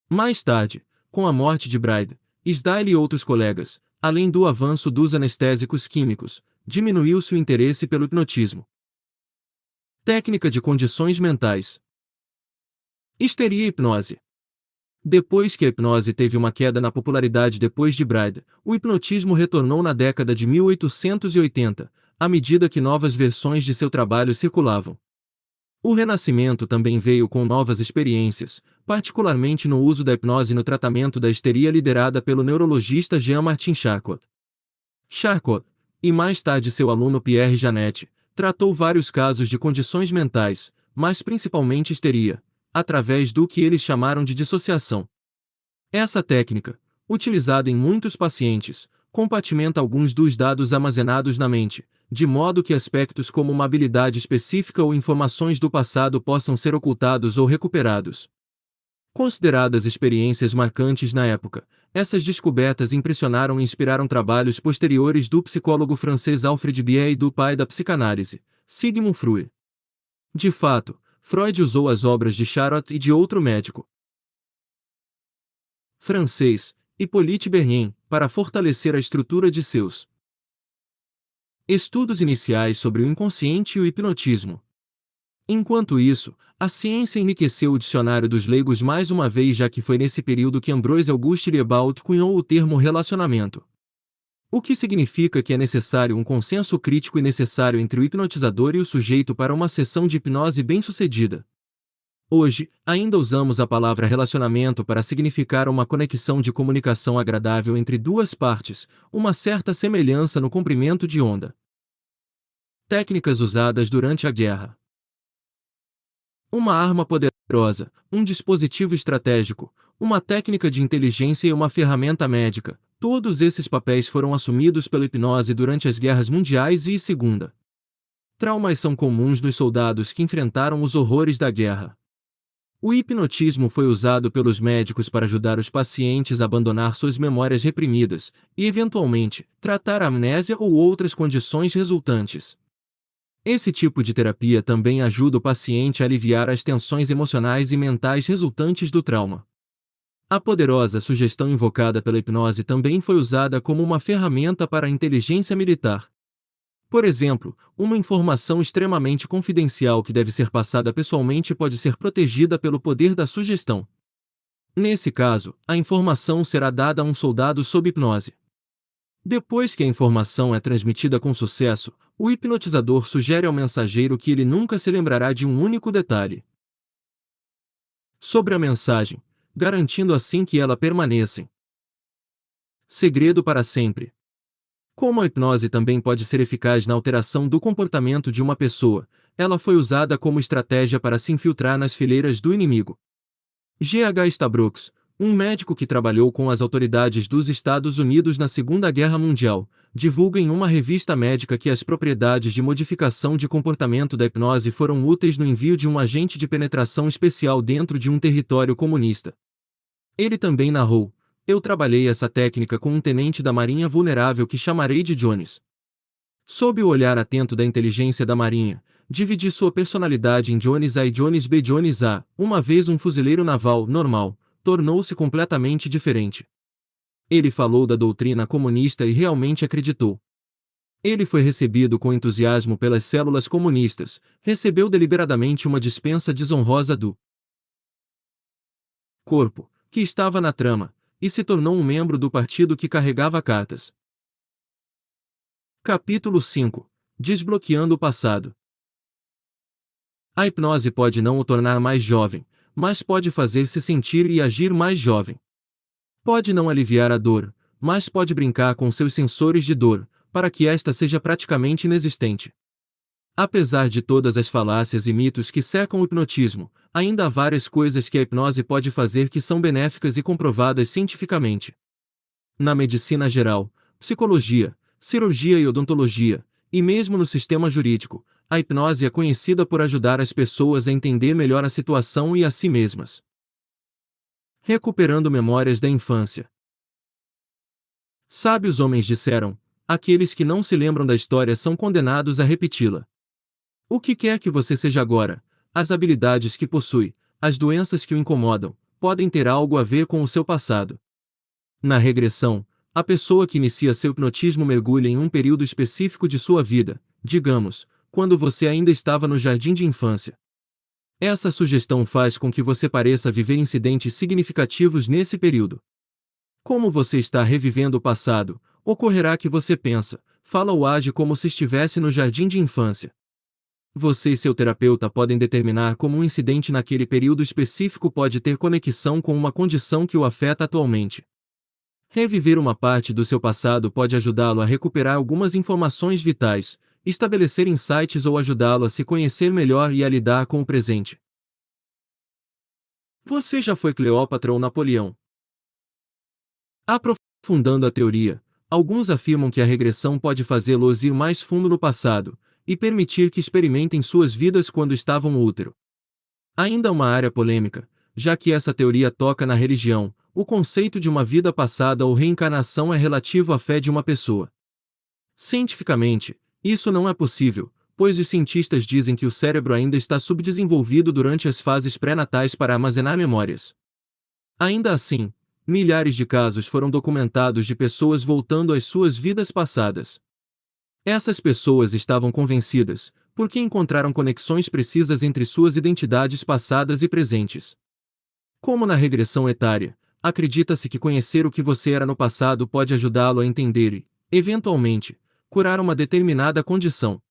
Mais tarde, com a morte de Bride, Sdale e outros colegas, além do avanço dos anestésicos químicos, diminuiu-se o interesse pelo hipnotismo. Técnica de condições mentais. Histeria e hipnose. Depois que a hipnose teve uma queda na popularidade depois de Bride, o hipnotismo retornou na década de 1880, à medida que novas versões de seu trabalho circulavam. O Renascimento também veio com novas experiências, particularmente no uso da hipnose no tratamento da histeria liderada pelo neurologista Jean-Martin Charcot. Charcot, e mais tarde seu aluno Pierre Janet, tratou vários casos de condições mentais, mas principalmente histeria, através do que eles chamaram de dissociação. Essa técnica, utilizada em muitos pacientes, compartimenta alguns dos dados armazenados na mente, de modo que aspectos como uma habilidade específica ou informações do passado possam ser ocultados ou recuperados. Consideradas experiências marcantes na época, essas descobertas impressionaram e inspiraram trabalhos posteriores do psicólogo francês Alfred Binet e do pai da psicanálise, Sigmund Freud. De fato, Freud usou as obras de Charcot e de outro médico francês, Hippolyte Berrien, para fortalecer a estrutura de seus estudos iniciais sobre o inconsciente e o hipnotismo. Enquanto isso, a ciência enriqueceu o dicionário dos leigos mais uma vez, já que foi nesse período que Ambroise Auguste Riebaud cunhou o termo relacionamento. O que significa que é necessário um consenso crítico e necessário entre o hipnotizador e o sujeito para uma sessão de hipnose bem-sucedida. Hoje, ainda usamos a palavra relacionamento para significar uma conexão de comunicação agradável entre duas partes, uma certa semelhança no comprimento de onda. Técnicas usadas durante a guerra. Uma arma poderosa, um dispositivo estratégico, uma técnica de inteligência e uma ferramenta médica, todos esses papéis foram assumidos pela hipnose durante as guerras mundiais e Segunda. Traumas são comuns nos soldados que enfrentaram os horrores da guerra. O hipnotismo foi usado pelos médicos para ajudar os pacientes a abandonar suas memórias reprimidas e, eventualmente, tratar a amnésia ou outras condições resultantes. Esse tipo de terapia também ajuda o paciente a aliviar as tensões emocionais e mentais resultantes do trauma. A poderosa sugestão invocada pela hipnose também foi usada como uma ferramenta para a inteligência militar. Por exemplo, uma informação extremamente confidencial que deve ser passada pessoalmente pode ser protegida pelo poder da sugestão. Nesse caso, a informação será dada a um soldado sob hipnose. Depois que a informação é transmitida com sucesso, o hipnotizador sugere ao mensageiro que ele nunca se lembrará de um único detalhe sobre a mensagem, garantindo assim que ela permaneça em segredo para sempre. Como a hipnose também pode ser eficaz na alteração do comportamento de uma pessoa, ela foi usada como estratégia para se infiltrar nas fileiras do inimigo. G.H. Stabrooks, um médico que trabalhou com as autoridades dos Estados Unidos na Segunda Guerra Mundial, divulga em uma revista médica que as propriedades de modificação de comportamento da hipnose foram úteis no envio de um agente de penetração especial dentro de um território comunista. Ele também narrou: "Eu trabalhei essa técnica com um tenente da Marinha vulnerável que chamarei de Jones. Sob o olhar atento da inteligência da Marinha, dividi sua personalidade em Jones A e Jones B. Jones A, uma vez um fuzileiro naval normal, tornou-se completamente diferente. Ele falou da doutrina comunista e realmente acreditou. Ele foi recebido com entusiasmo pelas células comunistas, recebeu deliberadamente uma dispensa desonrosa do corpo, que estava na trama, e se tornou um membro do partido que carregava cartas." Capítulo 5. Desbloqueando o passado. A hipnose pode não o tornar mais jovem, mas pode fazer-se sentir e agir mais jovem. Pode não aliviar a dor, mas pode brincar com seus sensores de dor, para que esta seja praticamente inexistente. Apesar de todas as falácias e mitos que cercam o hipnotismo, ainda há várias coisas que a hipnose pode fazer que são benéficas e comprovadas cientificamente. Na medicina geral, psicologia, cirurgia e odontologia, e mesmo no sistema jurídico, a hipnose é conhecida por ajudar as pessoas a entender melhor a situação e a si mesmas. Recuperando memórias da infância. Sábios homens disseram: aqueles que não se lembram da história são condenados a repeti-la. O que quer que você seja agora, as habilidades que possui, as doenças que o incomodam, podem ter algo a ver com o seu passado. Na regressão, a pessoa que inicia seu hipnotismo mergulha em um período específico de sua vida, digamos, quando você ainda estava no jardim de infância. Essa sugestão faz com que você pareça viver incidentes significativos nesse período. Como você está revivendo o passado, ocorrerá que você pensa, fala ou age como se estivesse no jardim de infância. Você e seu terapeuta podem determinar como um incidente naquele período específico pode ter conexão com uma condição que o afeta atualmente. Reviver uma parte do seu passado pode ajudá-lo a recuperar algumas informações vitais, estabelecer insights ou ajudá-lo a se conhecer melhor e a lidar com o presente. Você já foi Cleópatra ou Napoleão? Aprofundando a teoria, alguns afirmam que a regressão pode fazê-los ir mais fundo no passado e permitir que experimentem suas vidas quando estavam no útero. Ainda uma área polêmica, já que essa teoria toca na religião, o conceito de uma vida passada ou reencarnação é relativo à fé de uma pessoa. Cientificamente, isso não é possível, pois os cientistas dizem que o cérebro ainda está subdesenvolvido durante as fases pré-natais para armazenar memórias. Ainda assim, milhares de casos foram documentados de pessoas voltando às suas vidas passadas. Essas pessoas estavam convencidas, porque encontraram conexões precisas entre suas identidades passadas e presentes. Como na regressão etária, acredita-se que conhecer o que você era no passado pode ajudá-lo a entender e, eventualmente, curar uma determinada condição.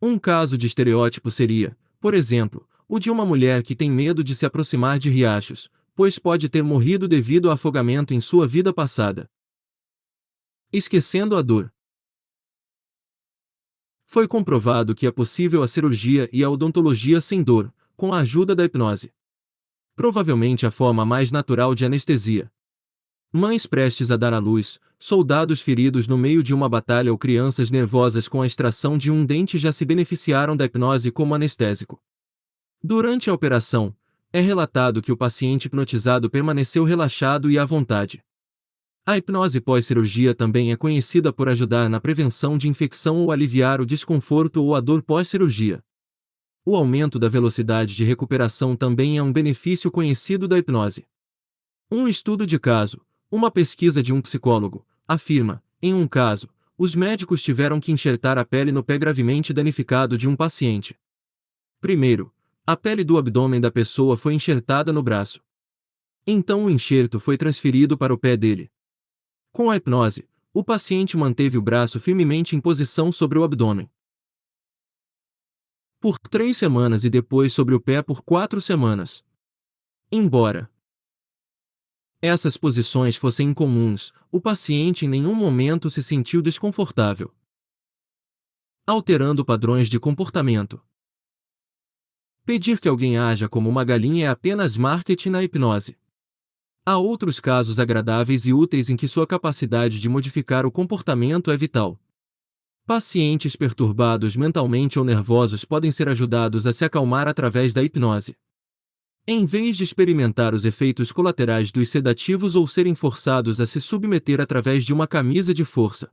Um caso de estereótipo seria, por exemplo, o de uma mulher que tem medo de se aproximar de riachos, pois pode ter morrido devido a afogamento em sua vida passada. Esquecendo a dor. Foi comprovado que é possível a cirurgia e a odontologia sem dor, com a ajuda da hipnose. Provavelmente a forma mais natural de anestesia. Mães prestes a dar à luz, soldados feridos no meio de uma batalha ou crianças nervosas com a extração de um dente já se beneficiaram da hipnose como anestésico. Durante a operação, é relatado que o paciente hipnotizado permaneceu relaxado e à vontade. A hipnose pós-cirurgia também é conhecida por ajudar na prevenção de infecção ou aliviar o desconforto ou a dor pós-cirurgia. O aumento da velocidade de recuperação também é um benefício conhecido da hipnose. Um estudo de caso, uma pesquisa de um psicólogo, afirma, em um caso, os médicos tiveram que enxertar a pele no pé gravemente danificado de um paciente. Primeiro, a pele do abdômen da pessoa foi enxertada no braço. Então o enxerto foi transferido para o pé dele. Com a hipnose, o paciente manteve o braço firmemente em posição sobre o abdômen por 3 semanas e depois sobre o pé por 4 semanas. Embora essas posições fossem incomuns, o paciente em nenhum momento se sentiu desconfortável, alterando padrões de comportamento. Pedir que alguém haja como uma galinha é apenas marketing na hipnose. Há outros casos agradáveis e úteis em que sua capacidade de modificar o comportamento é vital. Pacientes perturbados mentalmente ou nervosos podem ser ajudados a se acalmar através da hipnose. Em vez de experimentar os efeitos colaterais dos sedativos ou serem forçados a se submeter através de uma camisa de força.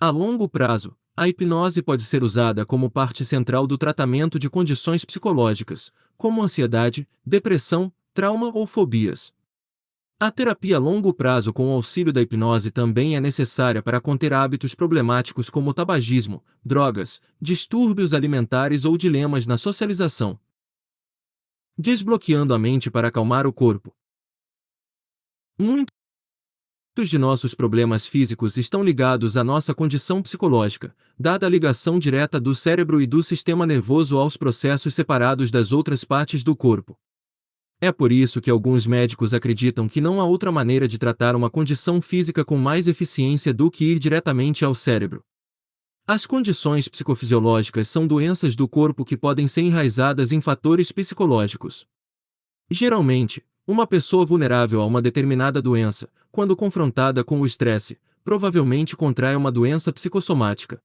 A longo prazo, a hipnose pode ser usada como parte central do tratamento de condições psicológicas, como ansiedade, depressão, trauma ou fobias. A terapia a longo prazo com o auxílio da hipnose também é necessária para conter hábitos problemáticos como tabagismo, drogas, distúrbios alimentares ou dilemas na socialização. Desbloqueando a mente para acalmar o corpo. Muitos de nossos problemas físicos estão ligados à nossa condição psicológica, dada a ligação direta do cérebro e do sistema nervoso aos processos separados das outras partes do corpo. É por isso que alguns médicos acreditam que não há outra maneira de tratar uma condição física com mais eficiência do que ir diretamente ao cérebro. As condições psicofisiológicas são doenças do corpo que podem ser enraizadas em fatores psicológicos. Geralmente, uma pessoa vulnerável a uma determinada doença, quando confrontada com o estresse, provavelmente contrai uma doença psicossomática.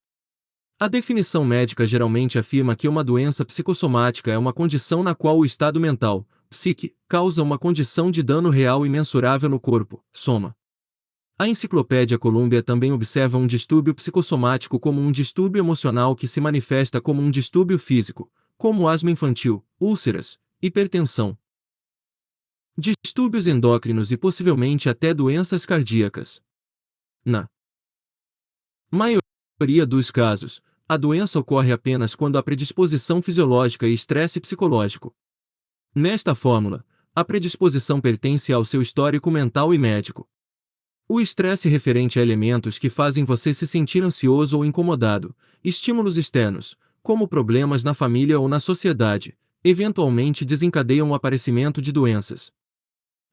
A definição médica geralmente afirma que uma doença psicossomática é uma condição na qual o estado mental, psique, causa uma condição de dano real e mensurável no corpo, soma. A Enciclopédia Columbia também observa um distúrbio psicossomático como um distúrbio emocional que se manifesta como um distúrbio físico, como asma infantil, úlceras, hipertensão, distúrbios endócrinos e possivelmente até doenças cardíacas. Na maioria dos casos, a doença ocorre apenas quando há predisposição fisiológica e estresse psicológico. Nesta fórmula, a predisposição pertence ao seu histórico mental e médico. O estresse referente a elementos que fazem você se sentir ansioso ou incomodado, estímulos externos, como problemas na família ou na sociedade, eventualmente desencadeiam o aparecimento de doenças.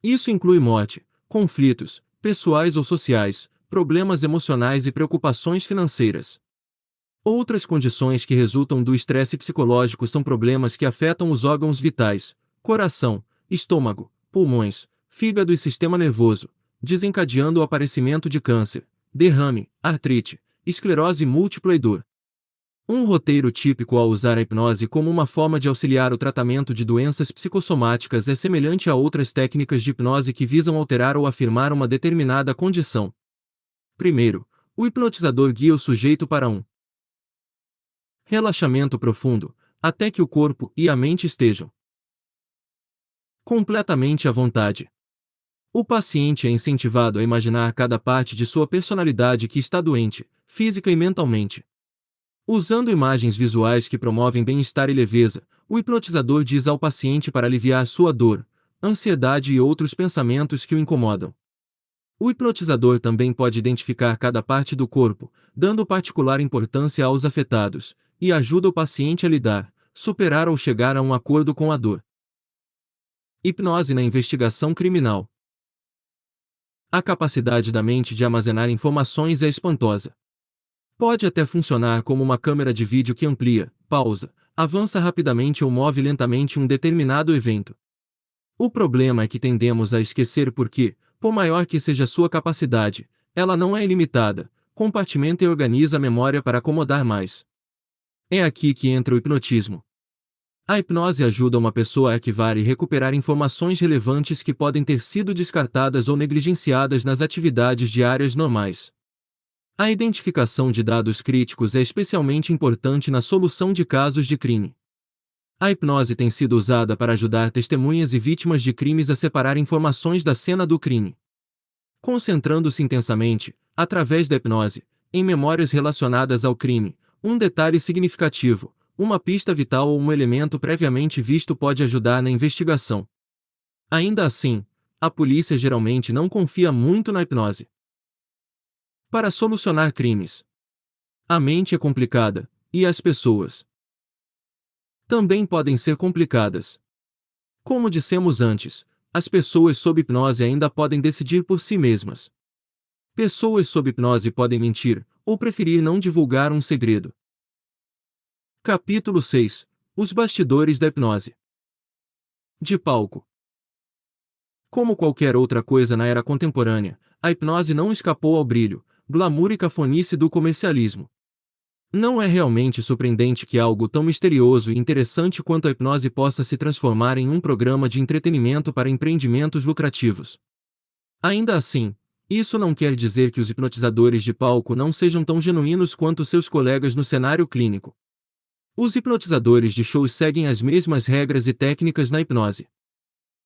Isso inclui morte, conflitos, pessoais ou sociais, problemas emocionais e preocupações financeiras. Outras condições que resultam do estresse psicológico são problemas que afetam os órgãos vitais, coração, estômago, pulmões, fígado e sistema nervoso, desencadeando o aparecimento de câncer, derrame, artrite, esclerose múltipla e dor. Um roteiro típico ao usar a hipnose como uma forma de auxiliar o tratamento de doenças psicossomáticas é semelhante a outras técnicas de hipnose que visam alterar ou afirmar uma determinada condição. Primeiro, o hipnotizador guia o sujeito para um relaxamento profundo, até que o corpo e a mente estejam completamente à vontade. O paciente é incentivado a imaginar cada parte de sua personalidade que está doente, física e mentalmente. Usando imagens visuais que promovem bem-estar e leveza, o hipnotizador diz ao paciente para aliviar sua dor, ansiedade e outros pensamentos que o incomodam. O hipnotizador também pode identificar cada parte do corpo, dando particular importância aos afetados, e ajuda o paciente a lidar, superar ou chegar a um acordo com a dor. Hipnose na investigação criminal. A capacidade da mente de armazenar informações é espantosa. Pode até funcionar como uma câmera de vídeo que amplia, pausa, avança rapidamente ou move lentamente um determinado evento. O problema é que tendemos a esquecer porque, por maior que seja sua capacidade, ela não é ilimitada, compartimenta e organiza a memória para acomodar mais. É aqui que entra o hipnotismo. A hipnose ajuda uma pessoa a arquivar e recuperar informações relevantes que podem ter sido descartadas ou negligenciadas nas atividades diárias normais. A identificação de dados críticos é especialmente importante na solução de casos de crime. A hipnose tem sido usada para ajudar testemunhas e vítimas de crimes a separar informações da cena do crime. Concentrando-se intensamente, através da hipnose, em memórias relacionadas ao crime, um detalhe significativo, uma pista vital ou um elemento previamente visto pode ajudar na investigação. Ainda assim, a polícia geralmente não confia muito na hipnose para solucionar crimes. A mente é complicada, e as pessoas também podem ser complicadas. Como dissemos antes, as pessoas sob hipnose ainda podem decidir por si mesmas. Pessoas sob hipnose podem mentir, ou preferir não divulgar um segredo. Capítulo 6. Os bastidores da hipnose. De palco. Como qualquer outra coisa na era contemporânea, a hipnose não escapou ao brilho, glamour e cafonice do comercialismo. Não é realmente surpreendente que algo tão misterioso e interessante quanto a hipnose possa se transformar em um programa de entretenimento para empreendimentos lucrativos. Ainda assim, isso não quer dizer que os hipnotizadores de palco não sejam tão genuínos quanto seus colegas no cenário clínico. Os hipnotizadores de shows seguem as mesmas regras e técnicas na hipnose.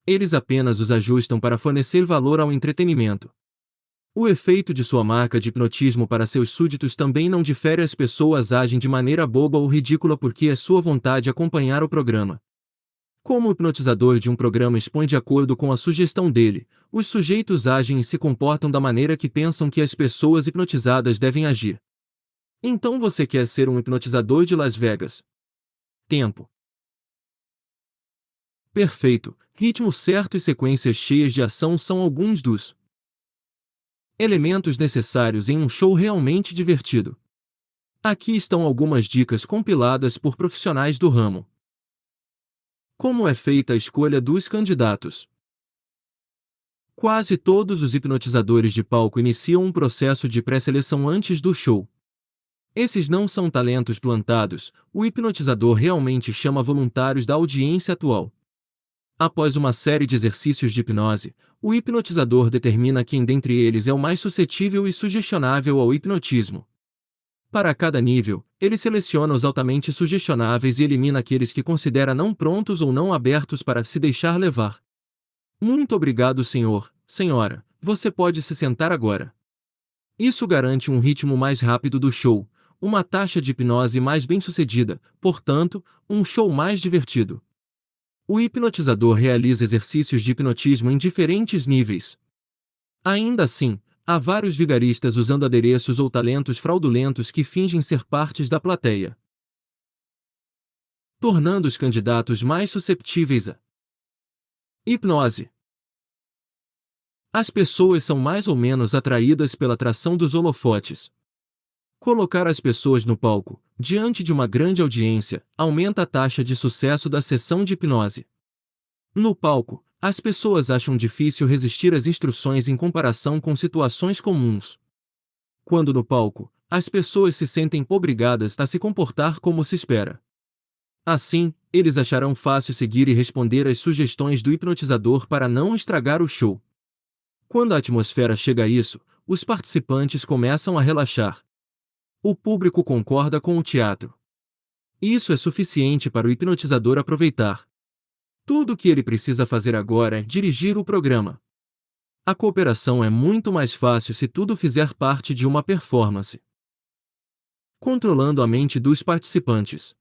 Eles apenas os ajustam para fornecer valor ao entretenimento. O efeito de sua marca de hipnotismo para seus súditos também não difere. As pessoas agem de maneira boba ou ridícula porque é sua vontade acompanhar o programa. Como o hipnotizador de um programa expõe de acordo com a sugestão dele, os sujeitos agem e se comportam da maneira que pensam que as pessoas hipnotizadas devem agir. Então você quer ser um hipnotizador de Las Vegas? Tempo perfeito, ritmo certo e sequências cheias de ação são alguns dos elementos necessários em um show realmente divertido. Aqui estão algumas dicas compiladas por profissionais do ramo. Como é feita a escolha dos candidatos? Quase todos os hipnotizadores de palco iniciam um processo de pré-seleção antes do show. Esses não são talentos plantados, o hipnotizador realmente chama voluntários da audiência atual. Após uma série de exercícios de hipnose, o hipnotizador determina quem dentre eles é o mais suscetível e sugestionável ao hipnotismo. Para cada nível, ele seleciona os altamente sugestionáveis e elimina aqueles que considera não prontos ou não abertos para se deixar levar. Muito obrigado, senhor, senhora. Você pode se sentar agora. Isso garante um ritmo mais rápido do show, uma taxa de hipnose mais bem-sucedida, portanto, um show mais divertido. O hipnotizador realiza exercícios de hipnotismo em diferentes níveis. Ainda assim, há vários vigaristas usando adereços ou talentos fraudulentos que fingem ser partes da plateia, tornando os candidatos mais susceptíveis à hipnose. As pessoas são mais ou menos atraídas pela atração dos holofotes. Colocar as pessoas no palco, diante de uma grande audiência, aumenta a taxa de sucesso da sessão de hipnose. No palco, as pessoas acham difícil resistir às instruções em comparação com situações comuns. Quando no palco, as pessoas se sentem obrigadas a se comportar como se espera. Assim, eles acharão fácil seguir e responder às sugestões do hipnotizador para não estragar o show. Quando a atmosfera chega a isso, os participantes começam a relaxar. O público concorda com o teatro. Isso é suficiente para o hipnotizador aproveitar. Tudo o que ele precisa fazer agora é dirigir o programa. A cooperação é muito mais fácil se tudo fizer parte de uma performance. Controlando a mente dos participantes.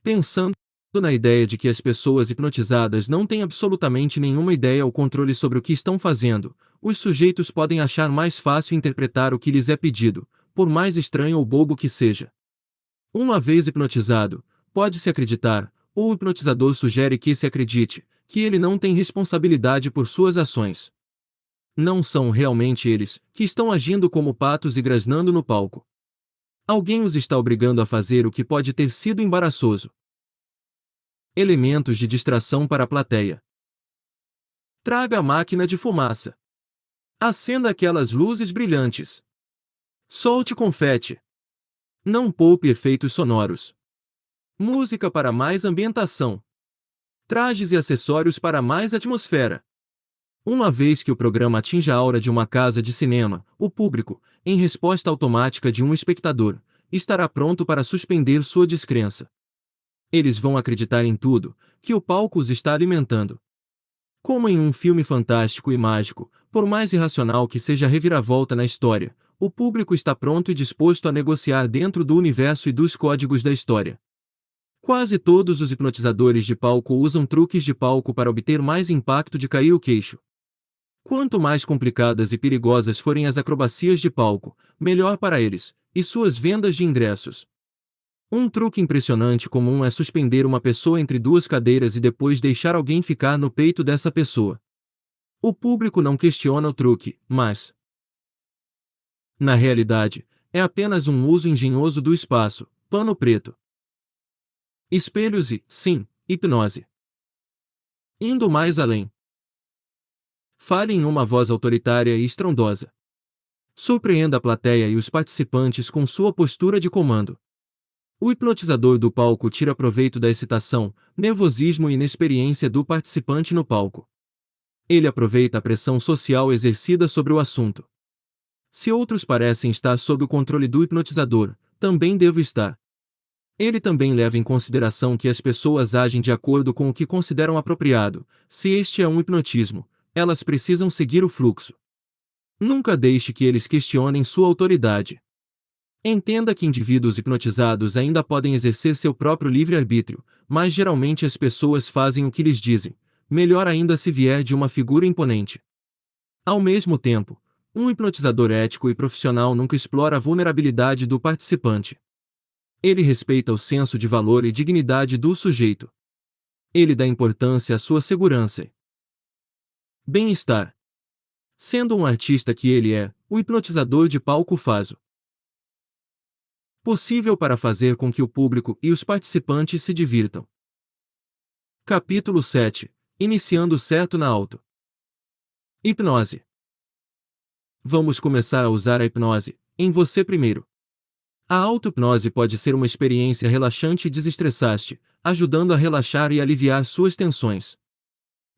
Pensando na ideia de que as pessoas hipnotizadas não têm absolutamente nenhuma ideia ou controle sobre o que estão fazendo, os sujeitos podem achar mais fácil interpretar o que lhes é pedido, por mais estranho ou bobo que seja. Uma vez hipnotizado, pode-se acreditar, ou o hipnotizador sugere que se acredite, que ele não tem responsabilidade por suas ações. Não são realmente eles que estão agindo como patos e grasnando no palco. Alguém os está obrigando a fazer o que pode ter sido embaraçoso. Elementos de distração para a plateia. Traga a máquina de fumaça. Acenda aquelas luzes brilhantes. Solte confete. Não poupe efeitos sonoros. Música para mais ambientação. Trajes e acessórios para mais atmosfera. Uma vez que o programa atinja a aura de uma casa de cinema, o público, em resposta automática de um espectador, estará pronto para suspender sua descrença. Eles vão acreditar em tudo que o palco os está alimentando. Como em um filme fantástico e mágico, por mais irracional que seja a reviravolta na história, o público está pronto e disposto a negociar dentro do universo e dos códigos da história. Quase todos os hipnotizadores de palco usam truques de palco para obter mais impacto de cair o queixo. Quanto mais complicadas e perigosas forem as acrobacias de palco, melhor para eles, e suas vendas de ingressos. Um truque impressionante comum é suspender uma pessoa entre duas cadeiras e depois deixar alguém ficar no peito dessa pessoa. O público não questiona o truque, mas, na realidade, é apenas um uso engenhoso do espaço, pano preto. Espelhos e, sim, hipnose. Indo mais além. Fale em uma voz autoritária e estrondosa. Surpreenda a plateia e os participantes com sua postura de comando. O hipnotizador do palco tira proveito da excitação, nervosismo e inexperiência do participante no palco. Ele aproveita a pressão social exercida sobre o assunto. Se outros parecem estar sob o controle do hipnotizador, também devo estar. Ele também leva em consideração que as pessoas agem de acordo com o que consideram apropriado. Se este é um hipnotismo, elas precisam seguir o fluxo. Nunca deixe que eles questionem sua autoridade. Entenda que indivíduos hipnotizados ainda podem exercer seu próprio livre-arbítrio, mas geralmente as pessoas fazem o que lhes dizem, melhor ainda se vier de uma figura imponente. Ao mesmo tempo, um hipnotizador ético e profissional nunca explora a vulnerabilidade do participante. Ele respeita o senso de valor e dignidade do sujeito. Ele dá importância à sua segurança e bem-estar. Sendo um artista que ele é, o hipnotizador de palco faz o possível para fazer com que o público e os participantes se divirtam. Capítulo 7. Iniciando certo na auto. Hipnose. Vamos começar a usar a hipnose em você primeiro. A auto-hipnose pode ser uma experiência relaxante e desestressante, ajudando a relaxar e aliviar suas tensões.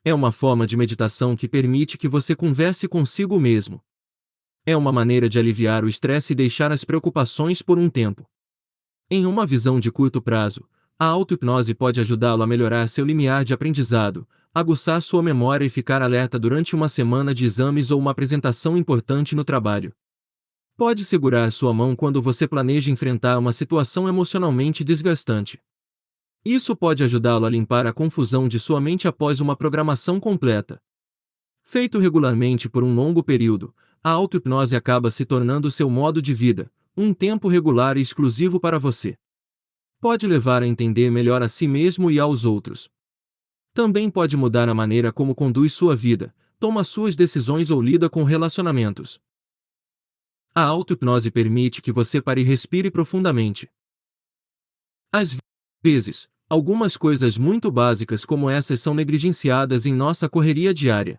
É uma forma de meditação que permite que você converse consigo mesmo. É uma maneira de aliviar o estresse e deixar as preocupações por um tempo. Em uma visão de curto prazo, a auto-hipnose pode ajudá-lo a melhorar seu limiar de aprendizado, aguçar sua memória e ficar alerta durante uma semana de exames ou uma apresentação importante no trabalho. Pode segurar sua mão quando você planeja enfrentar uma situação emocionalmente desgastante. Isso pode ajudá-lo a limpar a confusão de sua mente após uma programação completa. Feito regularmente por um longo período, a auto-hipnose acaba se tornando seu modo de vida, um tempo regular e exclusivo para você. Pode levar a entender melhor a si mesmo e aos outros. Também pode mudar a maneira como conduz sua vida, toma suas decisões ou lida com relacionamentos. A auto-hipnose permite que você pare e respire profundamente. Às vezes, algumas coisas muito básicas como essas são negligenciadas em nossa correria diária.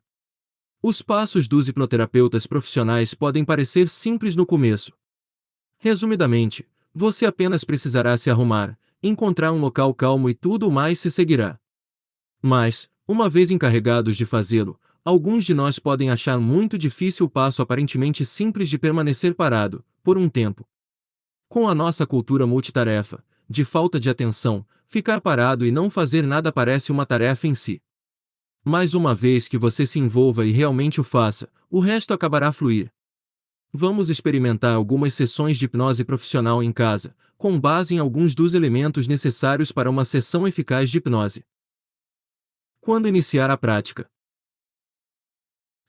Os passos dos hipnoterapeutas profissionais podem parecer simples no começo. Resumidamente, você apenas precisará se arrumar, encontrar um local calmo e tudo mais se seguirá. Mas, uma vez encarregados de fazê-lo, alguns de nós podem achar muito difícil o passo aparentemente simples de permanecer parado, por um tempo. Com a nossa cultura multitarefa, de falta de atenção, ficar parado e não fazer nada parece uma tarefa em si. Mas uma vez que você se envolva e realmente o faça, o resto acabará a fluir. Vamos experimentar algumas sessões de hipnose profissional em casa, com base em alguns dos elementos necessários para uma sessão eficaz de hipnose. Quando iniciar a prática?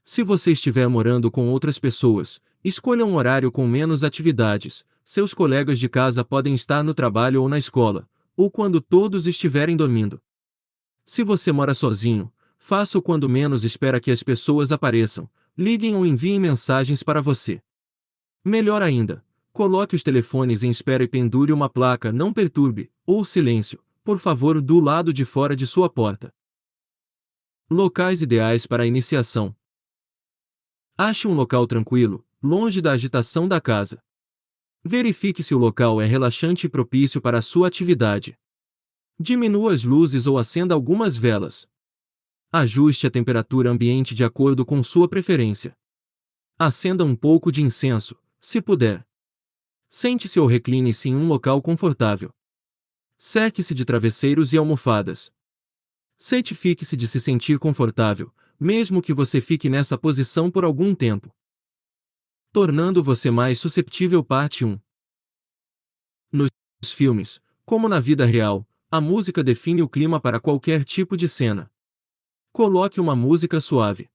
Se você estiver morando com outras pessoas, escolha um horário com menos atividades. Seus colegas de casa podem estar no trabalho ou na escola, ou quando todos estiverem dormindo. Se você mora sozinho, faça-o quando menos espera que as pessoas apareçam, liguem ou enviem mensagens para você. Melhor ainda, coloque os telefones em espera e pendure uma placa "Não perturbe" ou "Silêncio", por favor, do lado de fora de sua porta. Locais ideais para a iniciação. Ache um local tranquilo, longe da agitação da casa. Verifique se o local é relaxante e propício para a sua atividade. Diminua as luzes ou acenda algumas velas. Ajuste a temperatura ambiente de acordo com sua preferência. Acenda um pouco de incenso, se puder. Sente-se ou recline-se em um local confortável. Cerque-se de travesseiros e almofadas. Certifique-se de se sentir confortável, mesmo que você fique nessa posição por algum tempo. Tornando você mais susceptível. Parte 1. Nos filmes, como na vida real, a música define o clima para qualquer tipo de cena. Coloque uma música suave.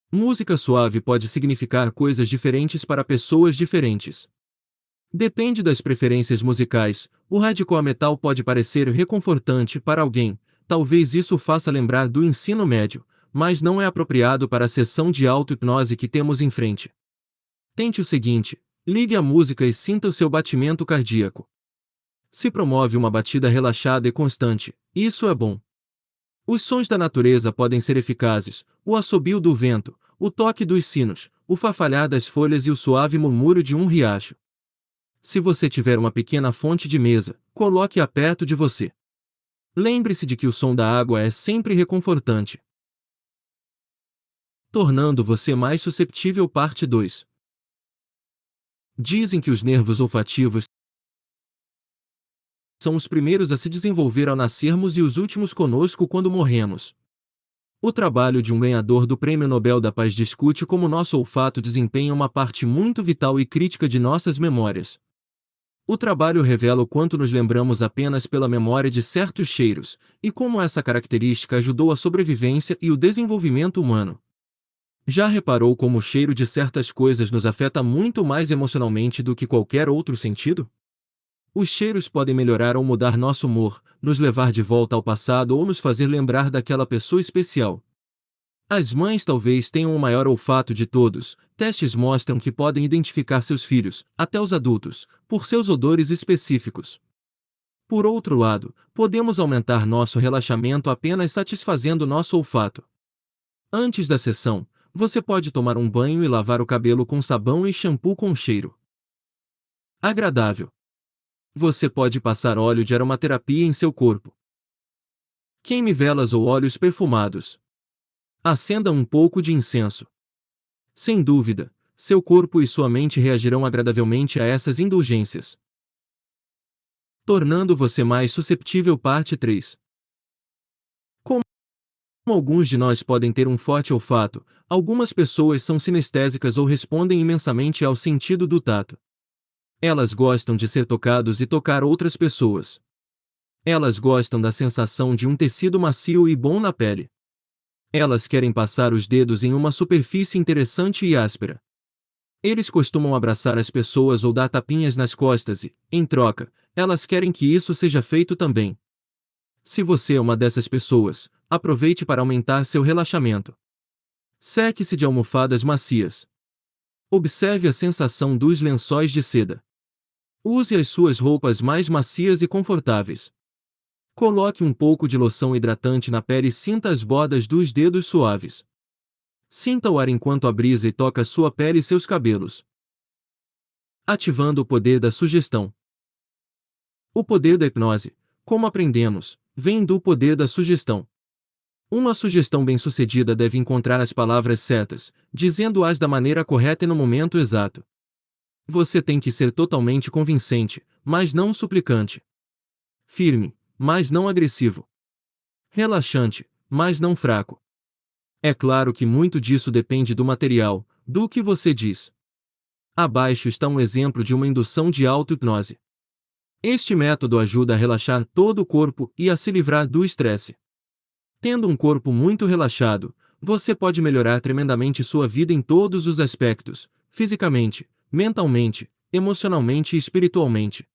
Música suave pode significar coisas diferentes para pessoas diferentes. Depende das preferências musicais. O hardcore metal pode parecer reconfortante para alguém, talvez isso faça lembrar do ensino médio, mas não é apropriado para a sessão de auto-hipnose que temos em frente. Tente o seguinte: ligue a música e sinta o seu batimento cardíaco. Se promove uma batida relaxada e constante, isso é bom. Os sons da natureza podem ser eficazes: o assobio do vento, o toque dos sinos, o farfalhar das folhas e o suave murmúrio de um riacho. Se você tiver uma pequena fonte de mesa, coloque-a perto de você. Lembre-se de que o som da água é sempre reconfortante. Tornando você mais susceptível. Parte 2. Dizem que os nervos olfativos são os primeiros a se desenvolver ao nascermos e os últimos conosco quando morremos. O trabalho de um ganhador do Prêmio Nobel da Paz discute como nosso olfato desempenha uma parte muito vital e crítica de nossas memórias. O trabalho revela o quanto nos lembramos apenas pela memória de certos cheiros, e como essa característica ajudou a sobrevivência e o desenvolvimento humano. Já reparou como o cheiro de certas coisas nos afeta muito mais emocionalmente do que qualquer outro sentido? Os cheiros podem melhorar ou mudar nosso humor, nos levar de volta ao passado ou nos fazer lembrar daquela pessoa especial. As mães talvez tenham o maior olfato de todos. Testes mostram que podem identificar seus filhos, até os adultos, por seus odores específicos. Por outro lado, podemos aumentar nosso relaxamento apenas satisfazendo nosso olfato. Antes da sessão, você pode tomar um banho e lavar o cabelo com sabão e shampoo com cheiro agradável. Você pode passar óleo de aromaterapia em seu corpo. Queime velas ou óleos perfumados. Acenda um pouco de incenso. Sem dúvida, seu corpo e sua mente reagirão agradavelmente a essas indulgências, tornando você mais susceptível. Parte 3. Como alguns de nós podem ter um forte olfato, algumas pessoas são sinestésicas ou respondem imensamente ao sentido do tato. Elas gostam de ser tocados e tocar outras pessoas. Elas gostam da sensação de um tecido macio e bom na pele. Elas querem passar os dedos em uma superfície interessante e áspera. Eles costumam abraçar as pessoas ou dar tapinhas nas costas e, em troca, elas querem que isso seja feito também. Se você é uma dessas pessoas, aproveite para aumentar seu relaxamento. Cerque-se de almofadas macias. Observe a sensação dos lençóis de seda. Use as suas roupas mais macias e confortáveis. Coloque um pouco de loção hidratante na pele e sinta as bordas dos dedos suaves. Sinta o ar enquanto a brisa e toca sua pele e seus cabelos. Ativando o poder da sugestão. O poder da hipnose, como aprendemos, vem do poder da sugestão. Uma sugestão bem-sucedida deve encontrar as palavras certas, dizendo-as da maneira correta e no momento exato. Você tem que ser totalmente convincente, mas não suplicante. Firme, mas não agressivo. Relaxante, mas não fraco. É claro que muito disso depende do material, do que você diz. Abaixo está um exemplo de uma indução de auto-hipnose. Este método ajuda a relaxar todo o corpo e a se livrar do estresse. Tendo um corpo muito relaxado, você pode melhorar tremendamente sua vida em todos os aspectos, fisicamente, mentalmente, emocionalmente e espiritualmente.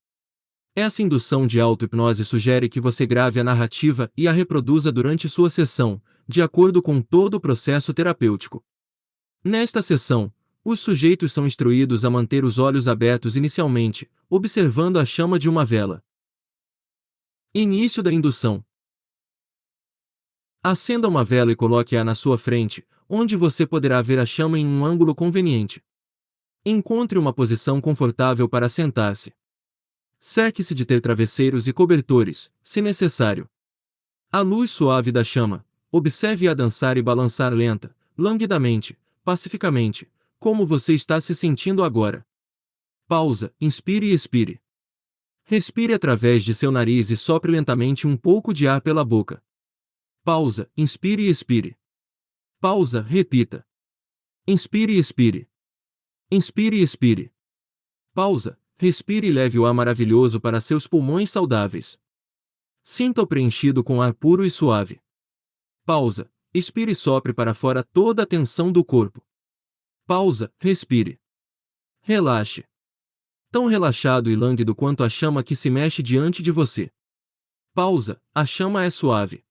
Essa indução de auto-hipnose sugere que você grave a narrativa e a reproduza durante sua sessão, de acordo com todo o processo terapêutico. Nesta sessão, os sujeitos são instruídos a manter os olhos abertos inicialmente, observando a chama de uma vela. Início da indução. Acenda uma vela e coloque-a na sua frente, onde você poderá ver a chama em um ângulo conveniente. Encontre uma posição confortável para sentar-se. Cerque-se de ter travesseiros e cobertores, se necessário. A luz suave da chama, observe-a dançar e balançar lenta, languidamente, pacificamente, como você está se sentindo agora. Pausa, inspire e expire. Respire através de seu nariz e sopre lentamente um pouco de ar pela boca. Pausa, inspire e expire. Pausa, repita. Inspire e expire. Inspire e expire. Pausa, respire e leve o ar maravilhoso para seus pulmões saudáveis. Sinta-o preenchido com ar puro e suave. Pausa, expire e sopre para fora toda a tensão do corpo. Pausa, respire. Relaxe. Tão relaxado e lânguido quanto a chama que se mexe diante de você. Pausa, a chama é suave.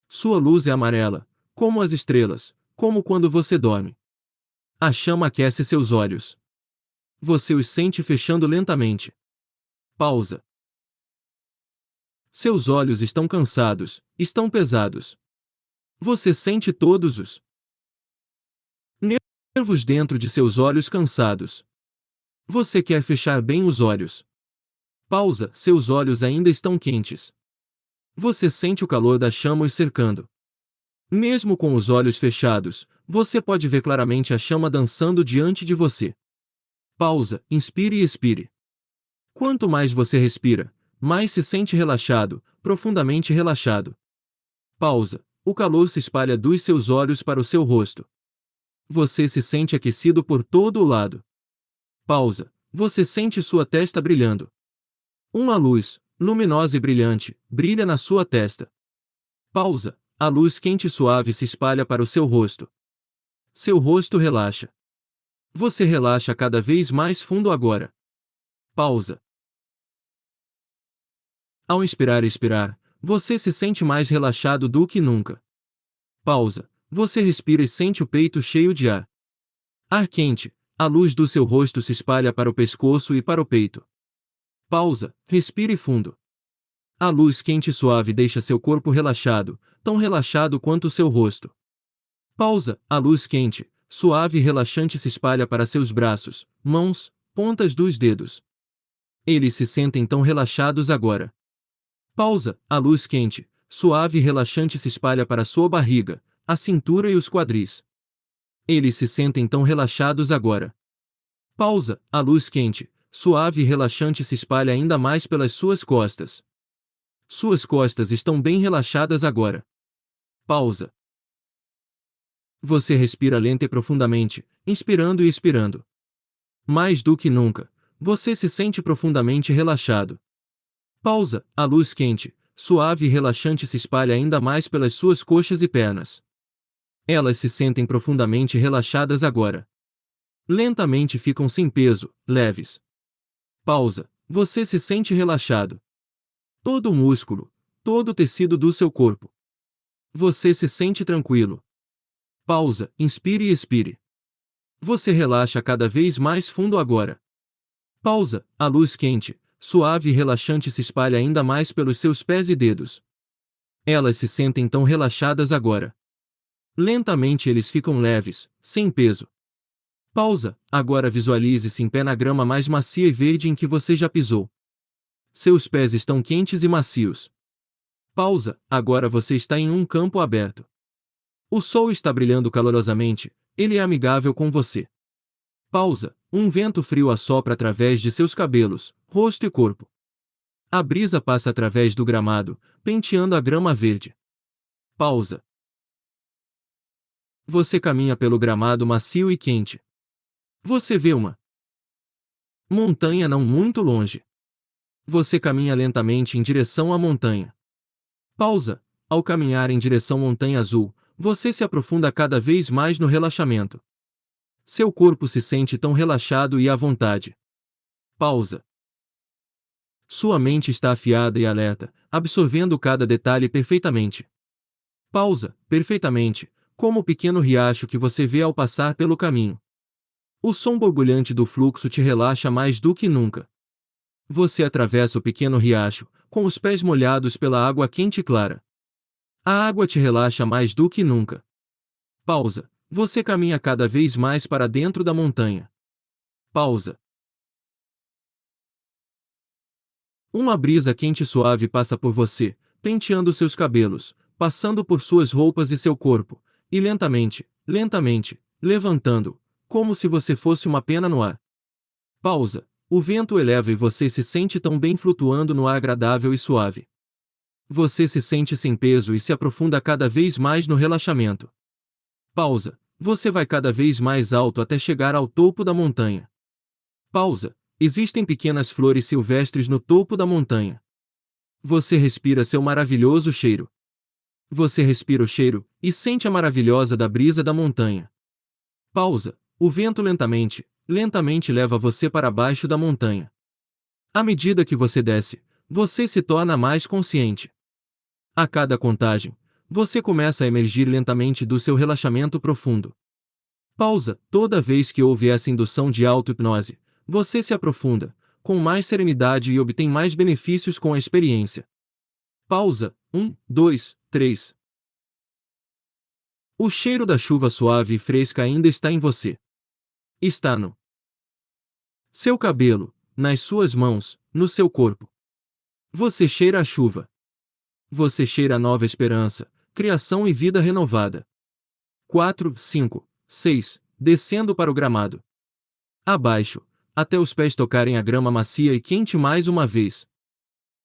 Sua luz é amarela, como as estrelas, como quando você dorme. A chama aquece seus olhos. Você os sente fechando lentamente. Pausa. Seus olhos estão cansados, estão pesados. Você sente todos os nervos dentro de seus olhos cansados. Você quer fechar bem os olhos. Pausa, seus olhos ainda estão quentes. Você sente o calor da chama os cercando. Mesmo com os olhos fechados, você pode ver claramente a chama dançando diante de você. Pausa, inspire e expire. Quanto mais você respira, mais se sente relaxado, profundamente relaxado. Pausa, o calor se espalha dos seus olhos para o seu rosto. Você se sente aquecido por todo o lado. Pausa, você sente sua testa brilhando. Uma luz, luminosa e brilhante, brilha na sua testa. Pausa, a luz quente e suave se espalha para o seu rosto. Seu rosto relaxa. Você relaxa cada vez mais fundo agora. Pausa. Ao inspirar e expirar, você se sente mais relaxado do que nunca. Pausa. Você respira e sente o peito cheio de ar. Ar quente, a luz do seu rosto se espalha para o pescoço e para o peito. Pausa, respire fundo. A luz quente e suave deixa seu corpo relaxado, tão relaxado quanto seu rosto. Pausa, a luz quente, suave e relaxante se espalha para seus braços, mãos, pontas dos dedos. Eles se sentem tão relaxados agora. Pausa, a luz quente, suave e relaxante se espalha para sua barriga, a cintura e os quadris. Eles se sentem tão relaxados agora. Pausa. A luz quente, suave e relaxante se espalha ainda mais pelas suas costas. Suas costas estão bem relaxadas agora. Pausa. Você respira lenta e profundamente, inspirando e expirando. Mais do que nunca, você se sente profundamente relaxado. Pausa. A luz quente, suave e relaxante se espalha ainda mais pelas suas coxas e pernas. Elas se sentem profundamente relaxadas agora. Lentamente ficam sem peso, leves. Pausa. Você se sente relaxado. Todo o músculo, todo o tecido do seu corpo. Você se sente tranquilo. Pausa. Inspire e expire. Você relaxa cada vez mais fundo agora. Pausa. A luz quente, suave e relaxante se espalha ainda mais pelos seus pés e dedos. Elas se sentem tão relaxadas agora. Lentamente eles ficam leves, sem peso. Pausa. Agora visualize-se em pé na grama mais macia e verde em que você já pisou. Seus pés estão quentes e macios. Pausa. Agora você está em um campo aberto. O sol está brilhando calorosamente, ele é amigável com você. Pausa. Um vento frio assopra através de seus cabelos, rosto e corpo. A brisa passa através do gramado, penteando a grama verde. Pausa. Você caminha pelo gramado macio e quente. Você vê uma montanha não muito longe. Você caminha lentamente em direção à montanha. Pausa. Ao caminhar em direção à montanha azul, você se aprofunda cada vez mais no relaxamento. Seu corpo se sente tão relaxado e à vontade. Pausa. Sua mente está afiada e alerta, absorvendo cada detalhe perfeitamente. Pausa. Perfeitamente, como o pequeno riacho que você vê ao passar pelo caminho. O som borbulhante do fluxo te relaxa mais do que nunca. Você atravessa o pequeno riacho, com os pés molhados pela água quente e clara. A água te relaxa mais do que nunca. Pausa. Você caminha cada vez mais para dentro da montanha. Pausa. Uma brisa quente e suave passa por você, penteando seus cabelos, passando por suas roupas e seu corpo, e lentamente, levantando, como se você fosse uma pena no ar. Pausa. O vento eleva e você se sente tão bem flutuando no ar agradável e suave. Você se sente sem peso e se aprofunda cada vez mais no relaxamento. Pausa. Você vai cada vez mais alto até chegar ao topo da montanha. Pausa. Existem pequenas flores silvestres no topo da montanha. Você respira seu maravilhoso cheiro. Você respira o cheiro e sente a maravilhosa da brisa da montanha. Pausa. O vento lentamente leva você para baixo da montanha. À medida que você desce, você se torna mais consciente. A cada contagem, você começa a emergir lentamente do seu relaxamento profundo. Pausa. Toda vez que houve essa indução de auto-hipnose, você se aprofunda, com mais serenidade e obtém mais benefícios com a experiência. Pausa. 1, 2, 3. O cheiro da chuva suave e fresca ainda está em você. Está no seu cabelo, nas suas mãos, no seu corpo. Você cheira a chuva. Você cheira a nova esperança, criação e vida renovada. 4, 5, 6. Descendo para o gramado. Abaixo, até os pés tocarem a grama macia e quente mais uma vez.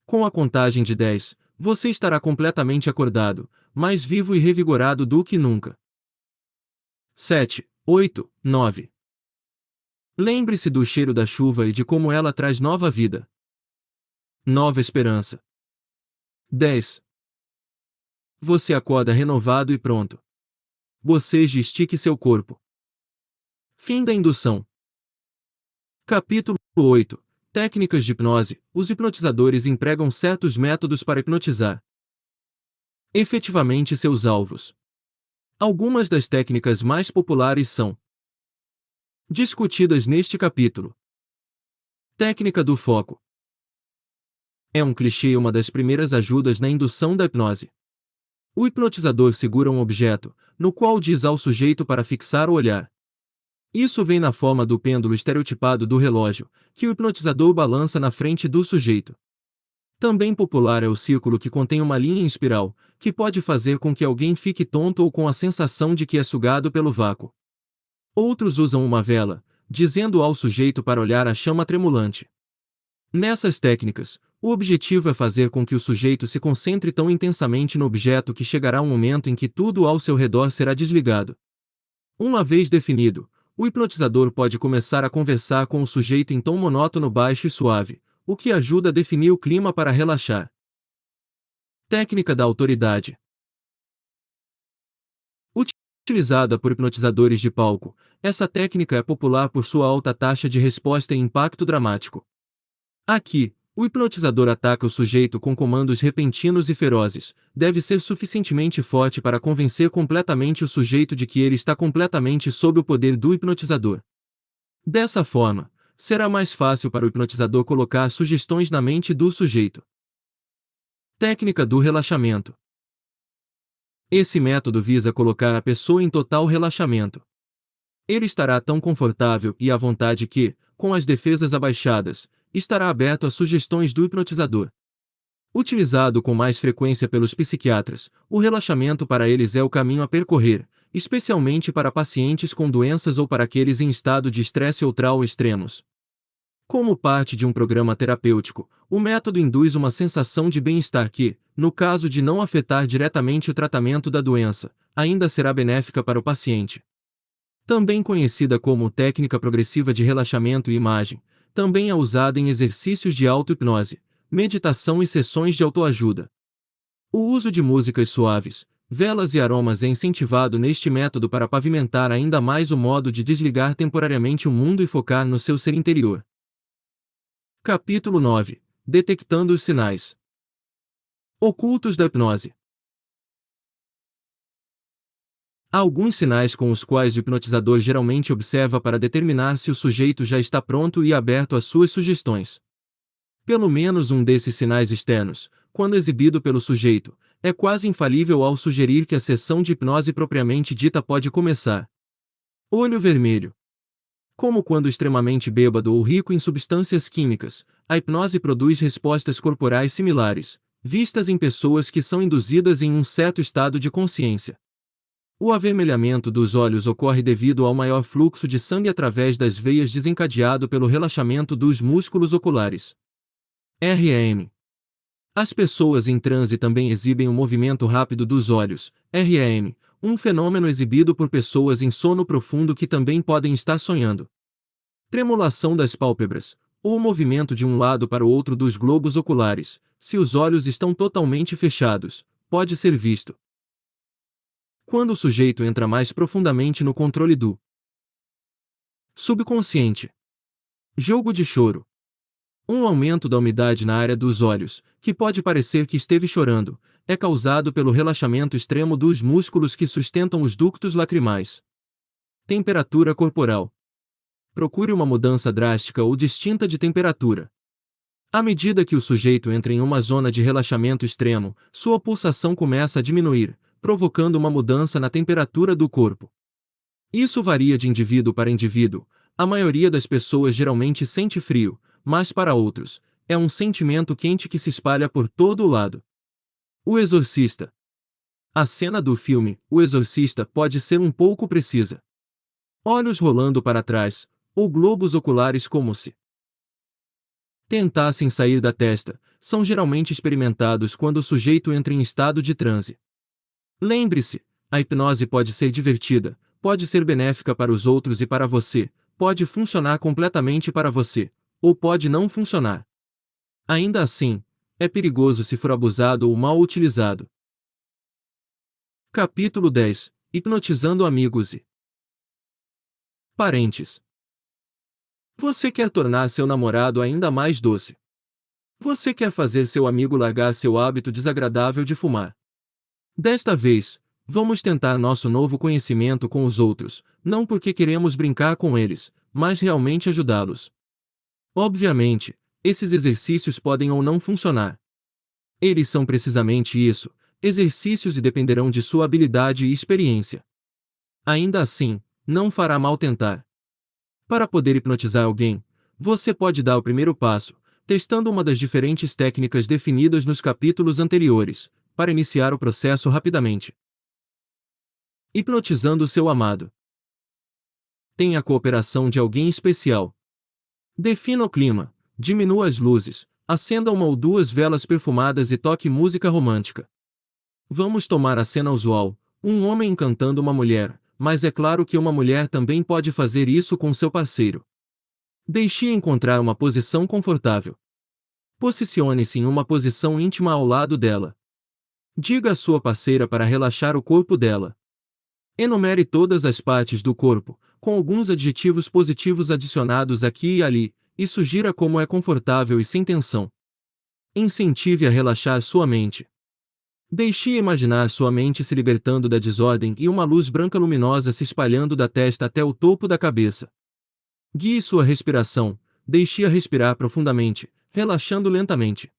Com a contagem de 10, você estará completamente acordado, mais vivo e revigorado do que nunca. 7, 8, 9. Lembre-se do cheiro da chuva e de como ela traz nova vida. Nova esperança. 10. Você acorda renovado e pronto. Boceje e estique seu corpo. Fim da indução. Capítulo 8. Técnicas de hipnose. Os hipnotizadores empregam certos métodos para hipnotizar efetivamente seus alvos. Algumas das técnicas mais populares são discutidas neste capítulo. Técnica do foco. É um clichê e uma das primeiras ajudas na indução da hipnose. O hipnotizador segura um objeto, no qual diz ao sujeito para fixar o olhar. Isso vem na forma do pêndulo estereotipado do relógio, que o hipnotizador balança na frente do sujeito. Também popular é o círculo que contém uma linha em espiral, que pode fazer com que alguém fique tonto ou com a sensação de que é sugado pelo vácuo. Outros usam uma vela, dizendo ao sujeito para olhar a chama tremulante. Nessas técnicas, o objetivo é fazer com que o sujeito se concentre tão intensamente no objeto que chegará um momento em que tudo ao seu redor será desligado. Uma vez definido, o hipnotizador pode começar a conversar com o sujeito em tom monótono baixo e suave, o que ajuda a definir o clima para relaxar. Técnica da autoridade. Utilizada por hipnotizadores de palco, essa técnica é popular por sua alta taxa de resposta e impacto dramático. Aqui, o hipnotizador ataca o sujeito com comandos repentinos e ferozes, deve ser suficientemente forte para convencer completamente o sujeito de que ele está completamente sob o poder do hipnotizador. Dessa forma, será mais fácil para o hipnotizador colocar sugestões na mente do sujeito. Técnica do relaxamento. Esse método visa colocar a pessoa em total relaxamento. Ele estará tão confortável e à vontade que, com as defesas abaixadas, estará aberto às sugestões do hipnotizador. Utilizado com mais frequência pelos psiquiatras, o relaxamento para eles é o caminho a percorrer, especialmente para pacientes com doenças ou para aqueles em estado de estresse ou trauma extremos. Como parte de um programa terapêutico, o método induz uma sensação de bem-estar que, no caso de não afetar diretamente o tratamento da doença, ainda será benéfica para o paciente. Também conhecida como técnica progressiva de relaxamento e imagem, também é usada em exercícios de auto-hipnose, meditação e sessões de autoajuda. O uso de músicas suaves, velas e aromas é incentivado neste método para pavimentar ainda mais o modo de desligar temporariamente o mundo e focar no seu ser interior. Capítulo 9. Detectando os sinais ocultos da hipnose. Há alguns sinais com os quais o hipnotizador geralmente observa para determinar se o sujeito já está pronto e aberto às suas sugestões. Pelo menos um desses sinais externos, quando exibido pelo sujeito, é quase infalível ao sugerir que a sessão de hipnose propriamente dita pode começar. Olho vermelho. Como quando extremamente bêbado ou rico em substâncias químicas, a hipnose produz respostas corporais similares, vistas em pessoas que são induzidas em um certo estado de consciência. O avermelhamento dos olhos ocorre devido ao maior fluxo de sangue através das veias desencadeado pelo relaxamento dos músculos oculares. REM. As pessoas em transe também exibem um movimento rápido dos olhos, REM, um fenômeno exibido por pessoas em sono profundo que também podem estar sonhando. Tremulação das pálpebras, ou o movimento de um lado para o outro dos globos oculares, se os olhos estão totalmente fechados, pode ser visto. Quando o sujeito entra mais profundamente no controle do subconsciente. Jogo de choro. Um aumento da umidade na área dos olhos, que pode parecer que esteve chorando, é causado pelo relaxamento extremo dos músculos que sustentam os ductos lacrimais. Temperatura corporal. Procure uma mudança drástica ou distinta de temperatura. À medida que o sujeito entra em uma zona de relaxamento extremo, sua pulsação começa a diminuir, provocando uma mudança na temperatura do corpo. Isso varia de indivíduo para indivíduo. A maioria das pessoas geralmente sente frio, mas para outros, é um sentimento quente que se espalha por todo o lado. O Exorcista. A cena do filme O Exorcista pode ser um pouco precisa. Olhos rolando para trás, ou globos oculares como se tentassem sair da testa, são geralmente experimentados quando o sujeito entra em estado de transe. Lembre-se, a hipnose pode ser divertida, pode ser benéfica para os outros e para você, pode funcionar completamente para você, ou pode não funcionar. Ainda assim, é perigoso se for abusado ou mal utilizado. Capítulo 10. Hipnotizando amigos e parentes. Você quer tornar seu namorado ainda mais doce. Você quer fazer seu amigo largar seu hábito desagradável de fumar. Desta vez, vamos tentar nosso novo conhecimento com os outros, não porque queremos brincar com eles, mas realmente ajudá-los. Obviamente, esses exercícios podem ou não funcionar. Eles são precisamente isso, exercícios e dependerão de sua habilidade e experiência. Ainda assim, não fará mal tentar. Para poder hipnotizar alguém, você pode dar o primeiro passo, testando uma das diferentes técnicas definidas nos capítulos anteriores, para iniciar o processo rapidamente. Hipnotizando seu amado. Tenha a cooperação de alguém especial. Defina o clima, diminua as luzes, acenda uma ou duas velas perfumadas e toque música romântica. Vamos tomar a cena usual, um homem encantando uma mulher, mas é claro que uma mulher também pode fazer isso com seu parceiro. Deixe-a encontrar uma posição confortável. Posicione-se em uma posição íntima ao lado dela. Diga à sua parceira para relaxar o corpo dela. Enumere todas as partes do corpo, com alguns adjetivos positivos adicionados aqui e ali, e sugira como é confortável e sem tensão. Incentive a relaxar sua mente. Deixe-a imaginar sua mente se libertando da desordem e uma luz branca luminosa se espalhando da testa até o topo da cabeça. Guie sua respiração, deixe-a respirar profundamente, relaxando lentamente.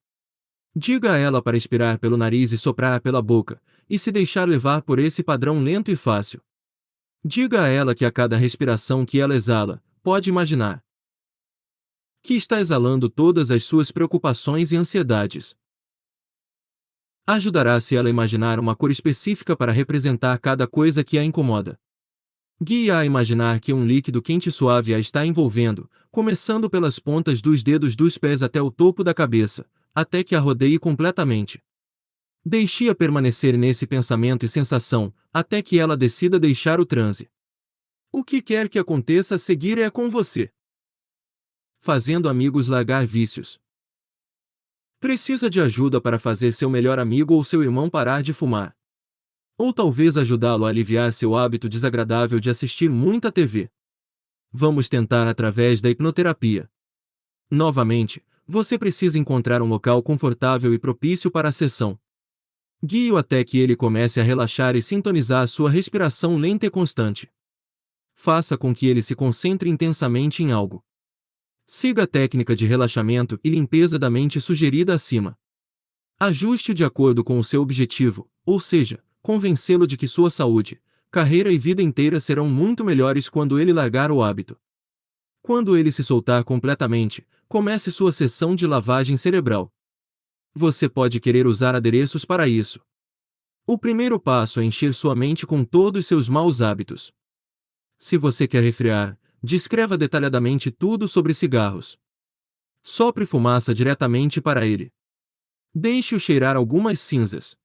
Diga a ela para expirar pelo nariz e soprar pela boca, e se deixar levar por esse padrão lento e fácil. Diga a ela que a cada respiração que ela exala, pode imaginar que está exalando todas as suas preocupações e ansiedades. Ajudará-se ela a imaginar uma cor específica para representar cada coisa que a incomoda. Guie-a a imaginar que um líquido quente e suave a está envolvendo, começando pelas pontas dos dedos dos pés até o topo da cabeça, até que a rodeie completamente. Deixe-a permanecer nesse pensamento e sensação, até que ela decida deixar o transe. O que quer que aconteça a seguir é com você. Fazendo amigos largar vícios. Precisa de ajuda para fazer seu melhor amigo ou seu irmão parar de fumar. Ou talvez ajudá-lo a aliviar seu hábito desagradável de assistir muita TV. Vamos tentar através da hipnoterapia. Novamente, você precisa encontrar um local confortável e propício para a sessão. Guie-o até que ele comece a relaxar e sintonizar sua respiração lenta e constante. Faça com que ele se concentre intensamente em algo. Siga a técnica de relaxamento e limpeza da mente sugerida acima. Ajuste-o de acordo com o seu objetivo, ou seja, convencê-lo de que sua saúde, carreira e vida inteira serão muito melhores quando ele largar o hábito. Quando ele se soltar completamente, comece sua sessão de lavagem cerebral. Você pode querer usar adereços para isso. O primeiro passo é encher sua mente com todos seus maus hábitos. Se você quer resfriar, descreva detalhadamente tudo sobre cigarros. Sopre fumaça diretamente para ele. Deixe-o cheirar algumas cinzas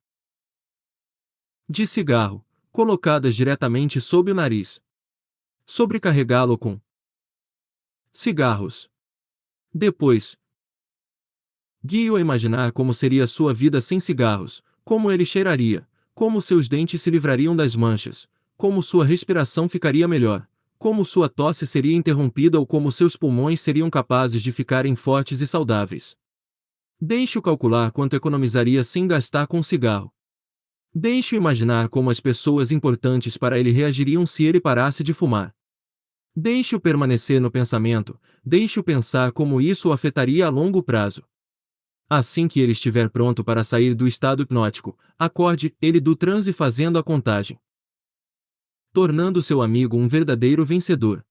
de cigarro, colocadas diretamente sob o nariz. Sobrecarregá-lo com cigarros. Depois, guie-o a imaginar como seria sua vida sem cigarros, como ele cheiraria, como seus dentes se livrariam das manchas, como sua respiração ficaria melhor, como sua tosse seria interrompida ou como seus pulmões seriam capazes de ficarem fortes e saudáveis. Deixe-o calcular quanto economizaria sem gastar com cigarro. Deixe-o imaginar como as pessoas importantes para ele reagiriam se ele parasse de fumar. Deixe-o permanecer no pensamento, deixe-o pensar como isso o afetaria a longo prazo. Assim que ele estiver pronto para sair do estado hipnótico, acorde ele do transe fazendo a contagem. Tornando seu amigo um verdadeiro vencedor.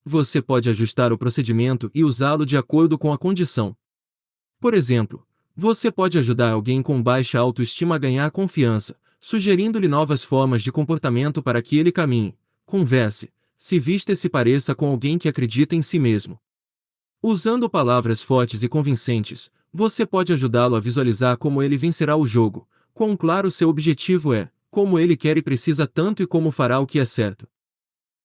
Você pode ajustar o procedimento e usá-lo de acordo com a condição. Por exemplo, você pode ajudar alguém com baixa autoestima a ganhar confiança, sugerindo-lhe novas formas de comportamento para que ele caminhe, converse, se vista e se pareça com alguém que acredita em si mesmo. Usando palavras fortes e convincentes, você pode ajudá-lo a visualizar como ele vencerá o jogo, quão claro seu objetivo é, como ele quer e precisa tanto e como fará o que é certo.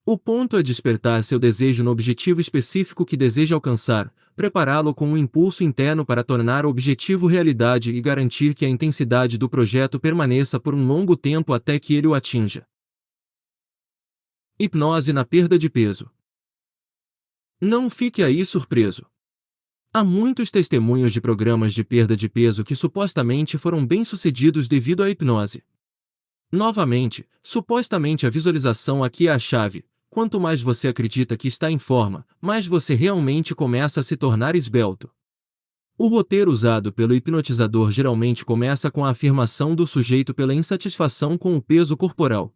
O ponto é despertar seu desejo no objetivo específico que deseja alcançar, prepará-lo com um impulso interno para tornar o objetivo realidade e garantir que a intensidade do projeto permaneça por um longo tempo até que ele o atinja. Hipnose na perda de peso. Não fique aí surpreso. Há muitos testemunhos de programas de perda de peso que supostamente foram bem-sucedidos devido à hipnose. Novamente, supostamente a visualização aqui é a chave. Quanto mais você acredita que está em forma, mais você realmente começa a se tornar esbelto. O roteiro usado pelo hipnotizador geralmente começa com a afirmação do sujeito pela insatisfação com o peso corporal.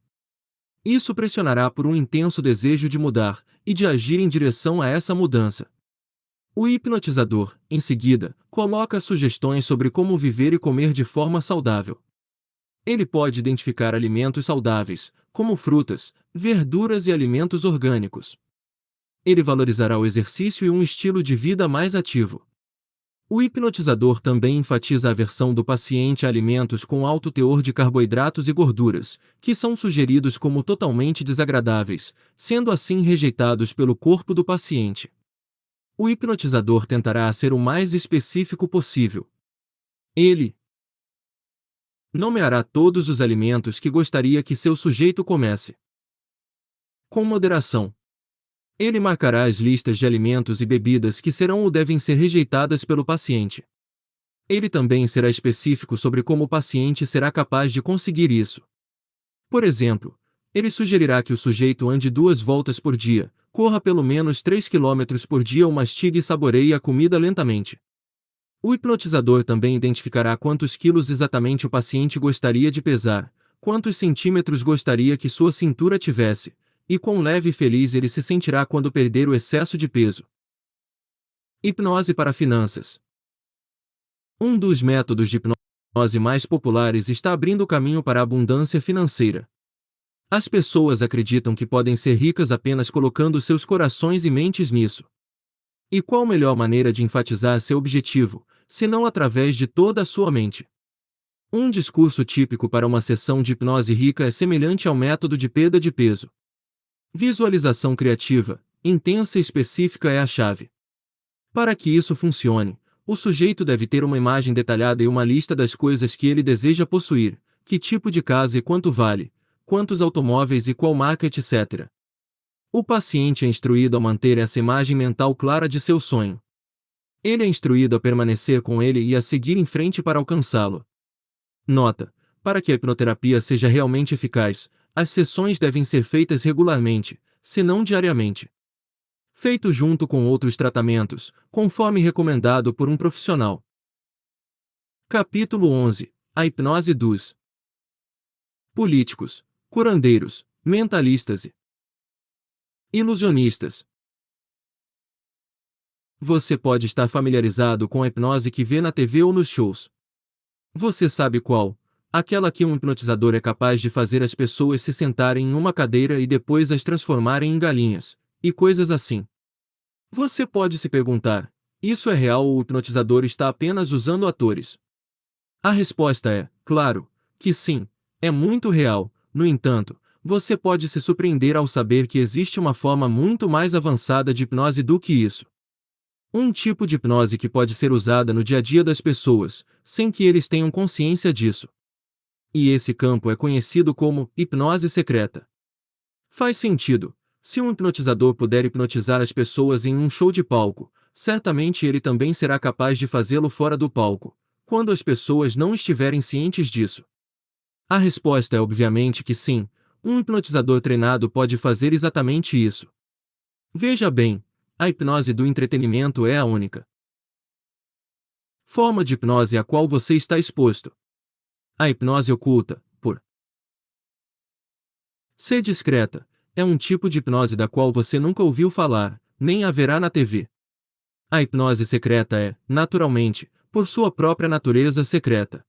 Isso pressionará por um intenso desejo de mudar, e de agir em direção a essa mudança. O hipnotizador, em seguida, coloca sugestões sobre como viver e comer de forma saudável. Ele pode identificar alimentos saudáveis, como frutas, verduras e alimentos orgânicos. Ele valorizará o exercício e um estilo de vida mais ativo. O hipnotizador também enfatiza a aversão do paciente a alimentos com alto teor de carboidratos e gorduras, que são sugeridos como totalmente desagradáveis, sendo assim rejeitados pelo corpo do paciente. O hipnotizador tentará ser o mais específico possível. Ele nomeará todos os alimentos que gostaria que seu sujeito comesse. Com moderação. Ele marcará as listas de alimentos e bebidas que serão ou devem ser rejeitadas pelo paciente. Ele também será específico sobre como o paciente será capaz de conseguir isso. Por exemplo, ele sugerirá que o sujeito ande 2 voltas por dia, corra pelo menos 3 km por dia ou mastigue e saboreie a comida lentamente. O hipnotizador também identificará quantos quilos exatamente o paciente gostaria de pesar, quantos centímetros gostaria que sua cintura tivesse, e quão leve e feliz ele se sentirá quando perder o excesso de peso. Hipnose para finanças. Um dos métodos de hipnose mais populares está abrindo caminho para a abundância financeira. As pessoas acreditam que podem ser ricas apenas colocando seus corações e mentes nisso. E qual melhor maneira de enfatizar seu objetivo, senão através de toda a sua mente? Um discurso típico para uma sessão de hipnose rica é semelhante ao método de perda de peso. Visualização criativa, intensa e específica é a chave. Para que isso funcione, o sujeito deve ter uma imagem detalhada e uma lista das coisas que ele deseja possuir, que tipo de casa e quanto vale, quantos automóveis e qual marca, etc. O paciente é instruído a manter essa imagem mental clara de seu sonho. Ele é instruído a permanecer com ele e a seguir em frente para alcançá-lo. Nota: para que a hipnoterapia seja realmente eficaz, as sessões devem ser feitas regularmente, se não diariamente. Feito junto com outros tratamentos, conforme recomendado por um profissional. Capítulo 11. A hipnose dos políticos, curandeiros, mentalistas e ilusionistas. Você pode estar familiarizado com a hipnose que vê na TV ou nos shows. Você sabe qual? Aquela que um hipnotizador é capaz de fazer as pessoas se sentarem em uma cadeira e depois as transformarem em galinhas, e coisas assim. Você pode se perguntar: isso é real ou o hipnotizador está apenas usando atores? A resposta é, claro, que sim, é muito real. No entanto, você pode se surpreender ao saber que existe uma forma muito mais avançada de hipnose do que isso. Um tipo de hipnose que pode ser usada no dia a dia das pessoas, sem que eles tenham consciência disso. E esse campo é conhecido como hipnose secreta. Faz sentido. Se um hipnotizador puder hipnotizar as pessoas em um show de palco, certamente ele também será capaz de fazê-lo fora do palco, quando as pessoas não estiverem cientes disso. A resposta é obviamente que sim, um hipnotizador treinado pode fazer exatamente isso. Veja bem, a hipnose do entretenimento é a única forma de hipnose à qual você está exposto. A hipnose oculta, por ser discreta, é um tipo de hipnose da qual você nunca ouviu falar, nem haverá na TV. A hipnose secreta é, naturalmente, por sua própria natureza secreta.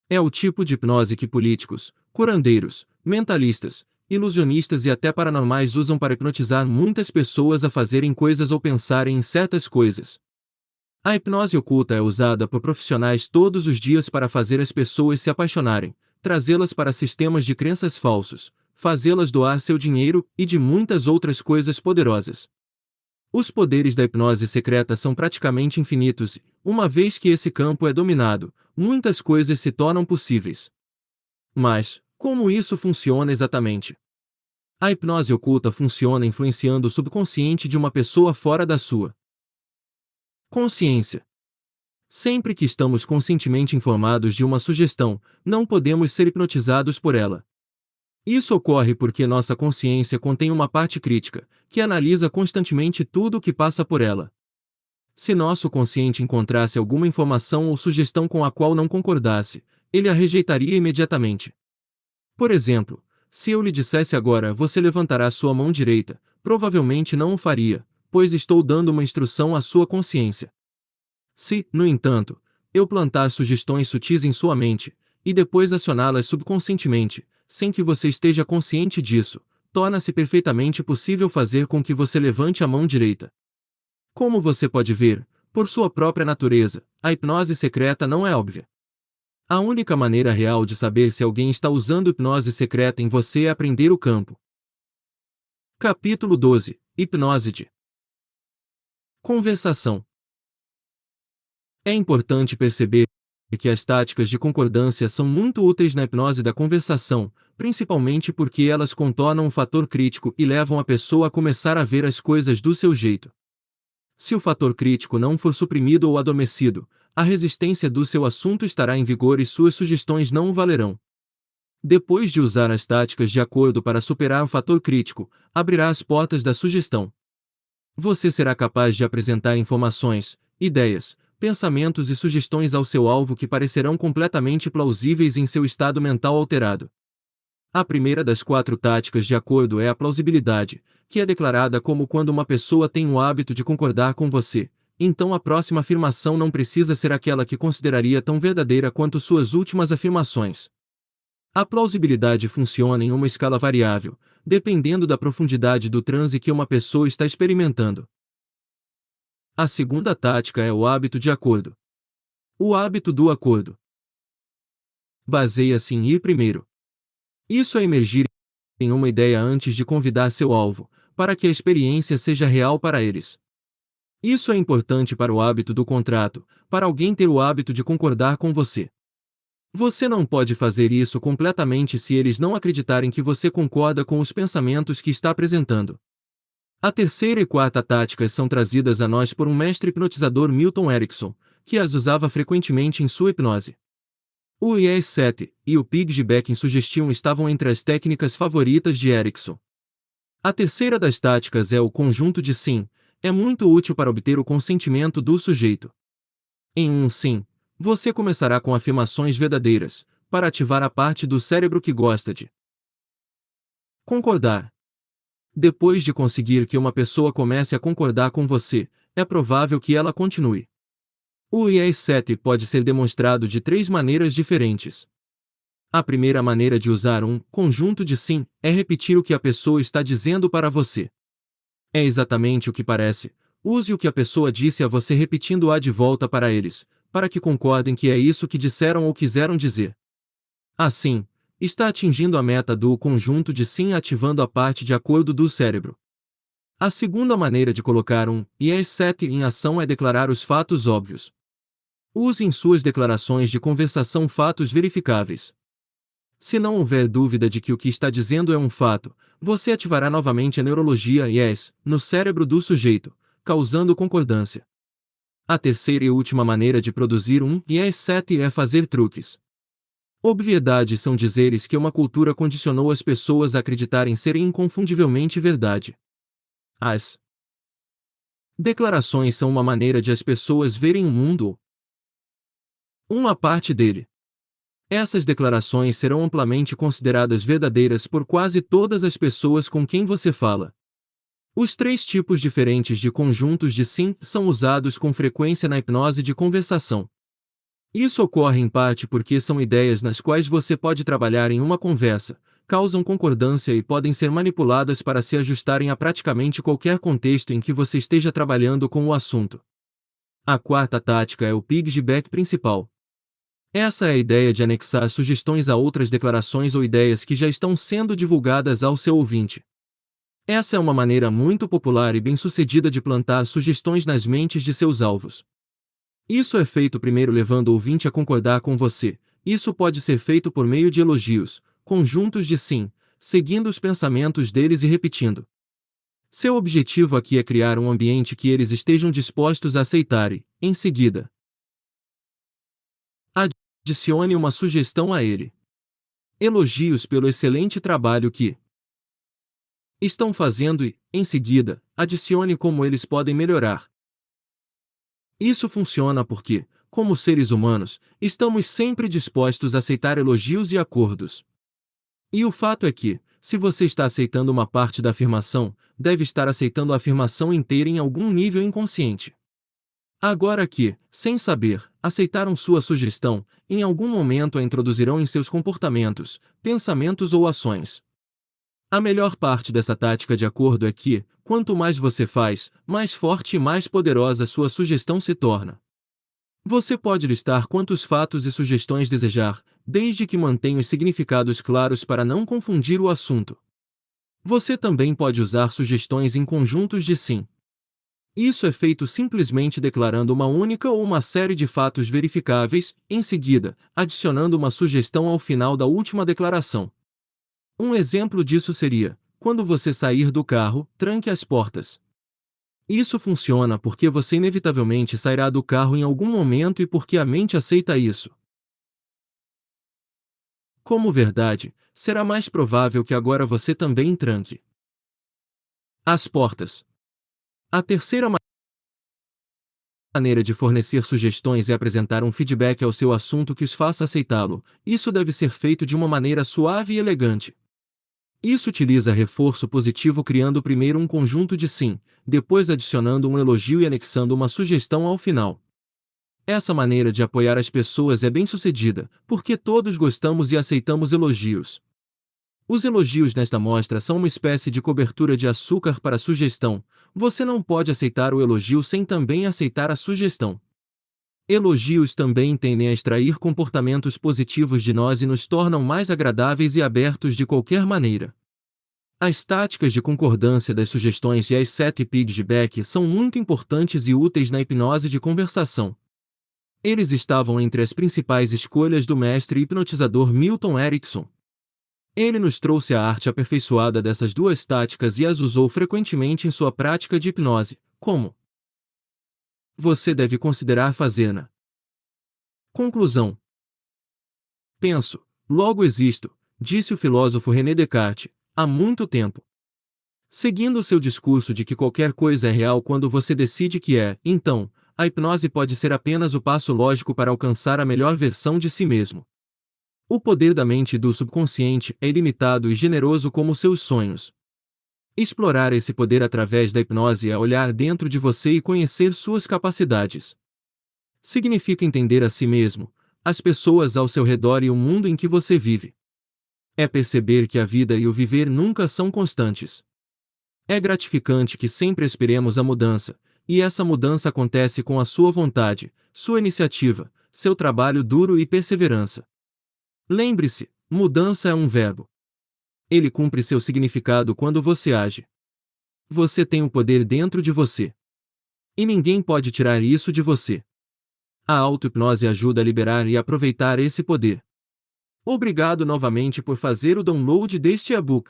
É o tipo de hipnose que políticos, curandeiros, mentalistas, ilusionistas e até paranormais usam para hipnotizar muitas pessoas a fazerem coisas ou pensarem em certas coisas. A hipnose oculta é usada por profissionais todos os dias para fazer as pessoas se apaixonarem, trazê-las para sistemas de crenças falsos, fazê-las doar seu dinheiro e de muitas outras coisas poderosas. Os poderes da hipnose secreta são praticamente infinitos e, uma vez que esse campo é dominado, muitas coisas se tornam possíveis. Mas, como isso funciona exatamente? A hipnose oculta funciona influenciando o subconsciente de uma pessoa fora da sua consciência. Sempre que estamos conscientemente informados de uma sugestão, não podemos ser hipnotizados por ela. Isso ocorre porque nossa consciência contém uma parte crítica, que analisa constantemente tudo o que passa por ela. Se nosso consciente encontrasse alguma informação ou sugestão com a qual não concordasse, ele a rejeitaria imediatamente. Por exemplo, se eu lhe dissesse agora você levantará sua mão direita, provavelmente não o faria, pois estou dando uma instrução à sua consciência. Se, no entanto, eu plantar sugestões sutis em sua mente, e depois acioná-las subconscientemente, sem que você esteja consciente disso, torna-se perfeitamente possível fazer com que você levante a mão direita. Como você pode ver, por sua própria natureza, a hipnose secreta não é óbvia. A única maneira real de saber se alguém está usando hipnose secreta em você é aprender o campo. Capítulo 12. Hipnose de conversação. É importante perceber que as táticas de concordância são muito úteis na hipnose da conversação, principalmente porque elas contornam um fator crítico e levam a pessoa a começar a ver as coisas do seu jeito. Se o fator crítico não for suprimido ou adormecido, a resistência do seu assunto estará em vigor e suas sugestões não o valerão. Depois de usar as táticas de acordo para superar o fator crítico, abrirá as portas da sugestão. Você será capaz de apresentar informações, ideias, pensamentos e sugestões ao seu alvo que parecerão completamente plausíveis em seu estado mental alterado. A primeira das 4 táticas de acordo é a plausibilidade, que é declarada como quando uma pessoa tem o hábito de concordar com você, então a próxima afirmação não precisa ser aquela que consideraria tão verdadeira quanto suas últimas afirmações. A plausibilidade funciona em uma escala variável, dependendo da profundidade do transe que uma pessoa está experimentando. A segunda tática é o hábito de acordo. O hábito do acordo baseia-se em ir primeiro. Isso é emergir em uma ideia antes de convidar seu alvo, para que a experiência seja real para eles. Isso é importante para o hábito do contrato, para alguém ter o hábito de concordar com você. Você não pode fazer isso completamente se eles não acreditarem que você concorda com os pensamentos que está apresentando. A terceira e quarta táticas são trazidas a nós por um mestre hipnotizador Milton Erickson, que as usava frequentemente em sua hipnose. O IES-7 e o Piggyback Suggestion estavam entre as técnicas favoritas de Erickson. A terceira das táticas é o conjunto de sim, é muito útil para obter o consentimento do sujeito. Em um sim, você começará com afirmações verdadeiras, para ativar a parte do cérebro que gosta de concordar. Depois de conseguir que uma pessoa comece a concordar com você, é provável que ela continue. O IES-7 pode ser demonstrado de 3 maneiras diferentes. A primeira maneira de usar um conjunto de sim é repetir o que a pessoa está dizendo para você. É exatamente o que parece. Use o que a pessoa disse a você repetindo-a de volta para eles, para que concordem que é isso que disseram ou quiseram dizer. Assim, está atingindo a meta do conjunto de sim ativando a parte de acordo do cérebro. A segunda maneira de colocar um IES-7 em ação é declarar os fatos óbvios. Use em suas declarações de conversação fatos verificáveis. Se não houver dúvida de que o que está dizendo é um fato, você ativará novamente a neurologia IES no cérebro do sujeito, causando concordância. A terceira e última maneira de produzir um IES-7 é fazer truques. Obviedades são dizeres que uma cultura condicionou as pessoas a acreditarem serem inconfundivelmente verdade. As declarações são uma maneira de as pessoas verem o mundo, uma parte dele. Essas declarações serão amplamente consideradas verdadeiras por quase todas as pessoas com quem você fala. Os 3 tipos diferentes de conjuntos de sim são usados com frequência na hipnose de conversação. Isso ocorre em parte porque são ideias nas quais você pode trabalhar em uma conversa, causam concordância e podem ser manipuladas para se ajustarem a praticamente qualquer contexto em que você esteja trabalhando com o assunto. A quarta tática é o piggyback principal. Essa é a ideia de anexar sugestões a outras declarações ou ideias que já estão sendo divulgadas ao seu ouvinte. Essa é uma maneira muito popular e bem-sucedida de plantar sugestões nas mentes de seus alvos. Isso é feito primeiro levando o ouvinte a concordar com você. Isso pode ser feito por meio de elogios, conjuntos de sim, seguindo os pensamentos deles e repetindo. Seu objetivo aqui é criar um ambiente que eles estejam dispostos a aceitar e, em seguida, adicione uma sugestão a ele. Elogios pelo excelente trabalho que estão fazendo e, em seguida, adicione como eles podem melhorar. Isso funciona porque, como seres humanos, estamos sempre dispostos a aceitar elogios e acordos. E o fato é que, se você está aceitando uma parte da afirmação, deve estar aceitando a afirmação inteira em algum nível inconsciente. Agora que, sem saber, aceitaram sua sugestão, em algum momento a introduzirão em seus comportamentos, pensamentos ou ações. A melhor parte dessa tática de acordo é que, quanto mais você faz, mais forte e mais poderosa sua sugestão se torna. Você pode listar quantos fatos e sugestões desejar, desde que mantenha os significados claros para não confundir o assunto. Você também pode usar sugestões em conjuntos de sim. Isso é feito simplesmente declarando uma única ou uma série de fatos verificáveis, em seguida, adicionando uma sugestão ao final da última declaração. Um exemplo disso seria: quando você sair do carro, tranque as portas. Isso funciona porque você inevitavelmente sairá do carro em algum momento e porque a mente aceita isso. Como verdade, será mais provável que agora você também tranque as portas. A terceira maneira de fornecer sugestões é apresentar um feedback ao seu assunto que os faça aceitá-lo. Isso deve ser feito de uma maneira suave e elegante. Isso utiliza reforço positivo criando primeiro um conjunto de sim, depois adicionando um elogio e anexando uma sugestão ao final. Essa maneira de apoiar as pessoas é bem-sucedida, porque todos gostamos e aceitamos elogios. Os elogios nesta mostra são uma espécie de cobertura de açúcar para a sugestão. Você não pode aceitar o elogio sem também aceitar a sugestão. Elogios também tendem a extrair comportamentos positivos de nós e nos tornam mais agradáveis e abertos de qualquer maneira. As táticas de concordância das sugestões e as 7 P's de Beck são muito importantes e úteis na hipnose de conversação. Eles estavam entre as principais escolhas do mestre hipnotizador Milton Erickson. Ele nos trouxe a arte aperfeiçoada dessas duas táticas e as usou frequentemente em sua prática de hipnose, como você deve considerar fazer-na. Conclusão. Penso, logo existo, disse o filósofo René Descartes, há muito tempo. Seguindo o seu discurso de que qualquer coisa é real quando você decide que é, então, a hipnose pode ser apenas o passo lógico para alcançar a melhor versão de si mesmo. O poder da mente e do subconsciente é ilimitado e generoso como seus sonhos. Explorar esse poder através da hipnose é olhar dentro de você e conhecer suas capacidades. Significa entender a si mesmo, as pessoas ao seu redor e o mundo em que você vive. É perceber que a vida e o viver nunca são constantes. É gratificante que sempre esperemos a mudança, e essa mudança acontece com a sua vontade, sua iniciativa, seu trabalho duro e perseverança. Lembre-se, mudança é um verbo. Ele cumpre seu significado quando você age. Você tem o poder dentro de você. E ninguém pode tirar isso de você. A auto-hipnose ajuda a liberar e aproveitar esse poder. Obrigado novamente por fazer o download deste e-book.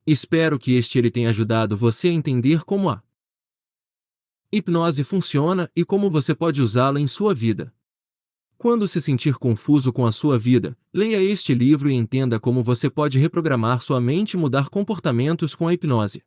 Espero que ele tenha ajudado você a entender como a hipnose funciona e como você pode usá-la em sua vida. Quando se sentir confuso com a sua vida, leia este livro e entenda como você pode reprogramar sua mente e mudar comportamentos com a hipnose.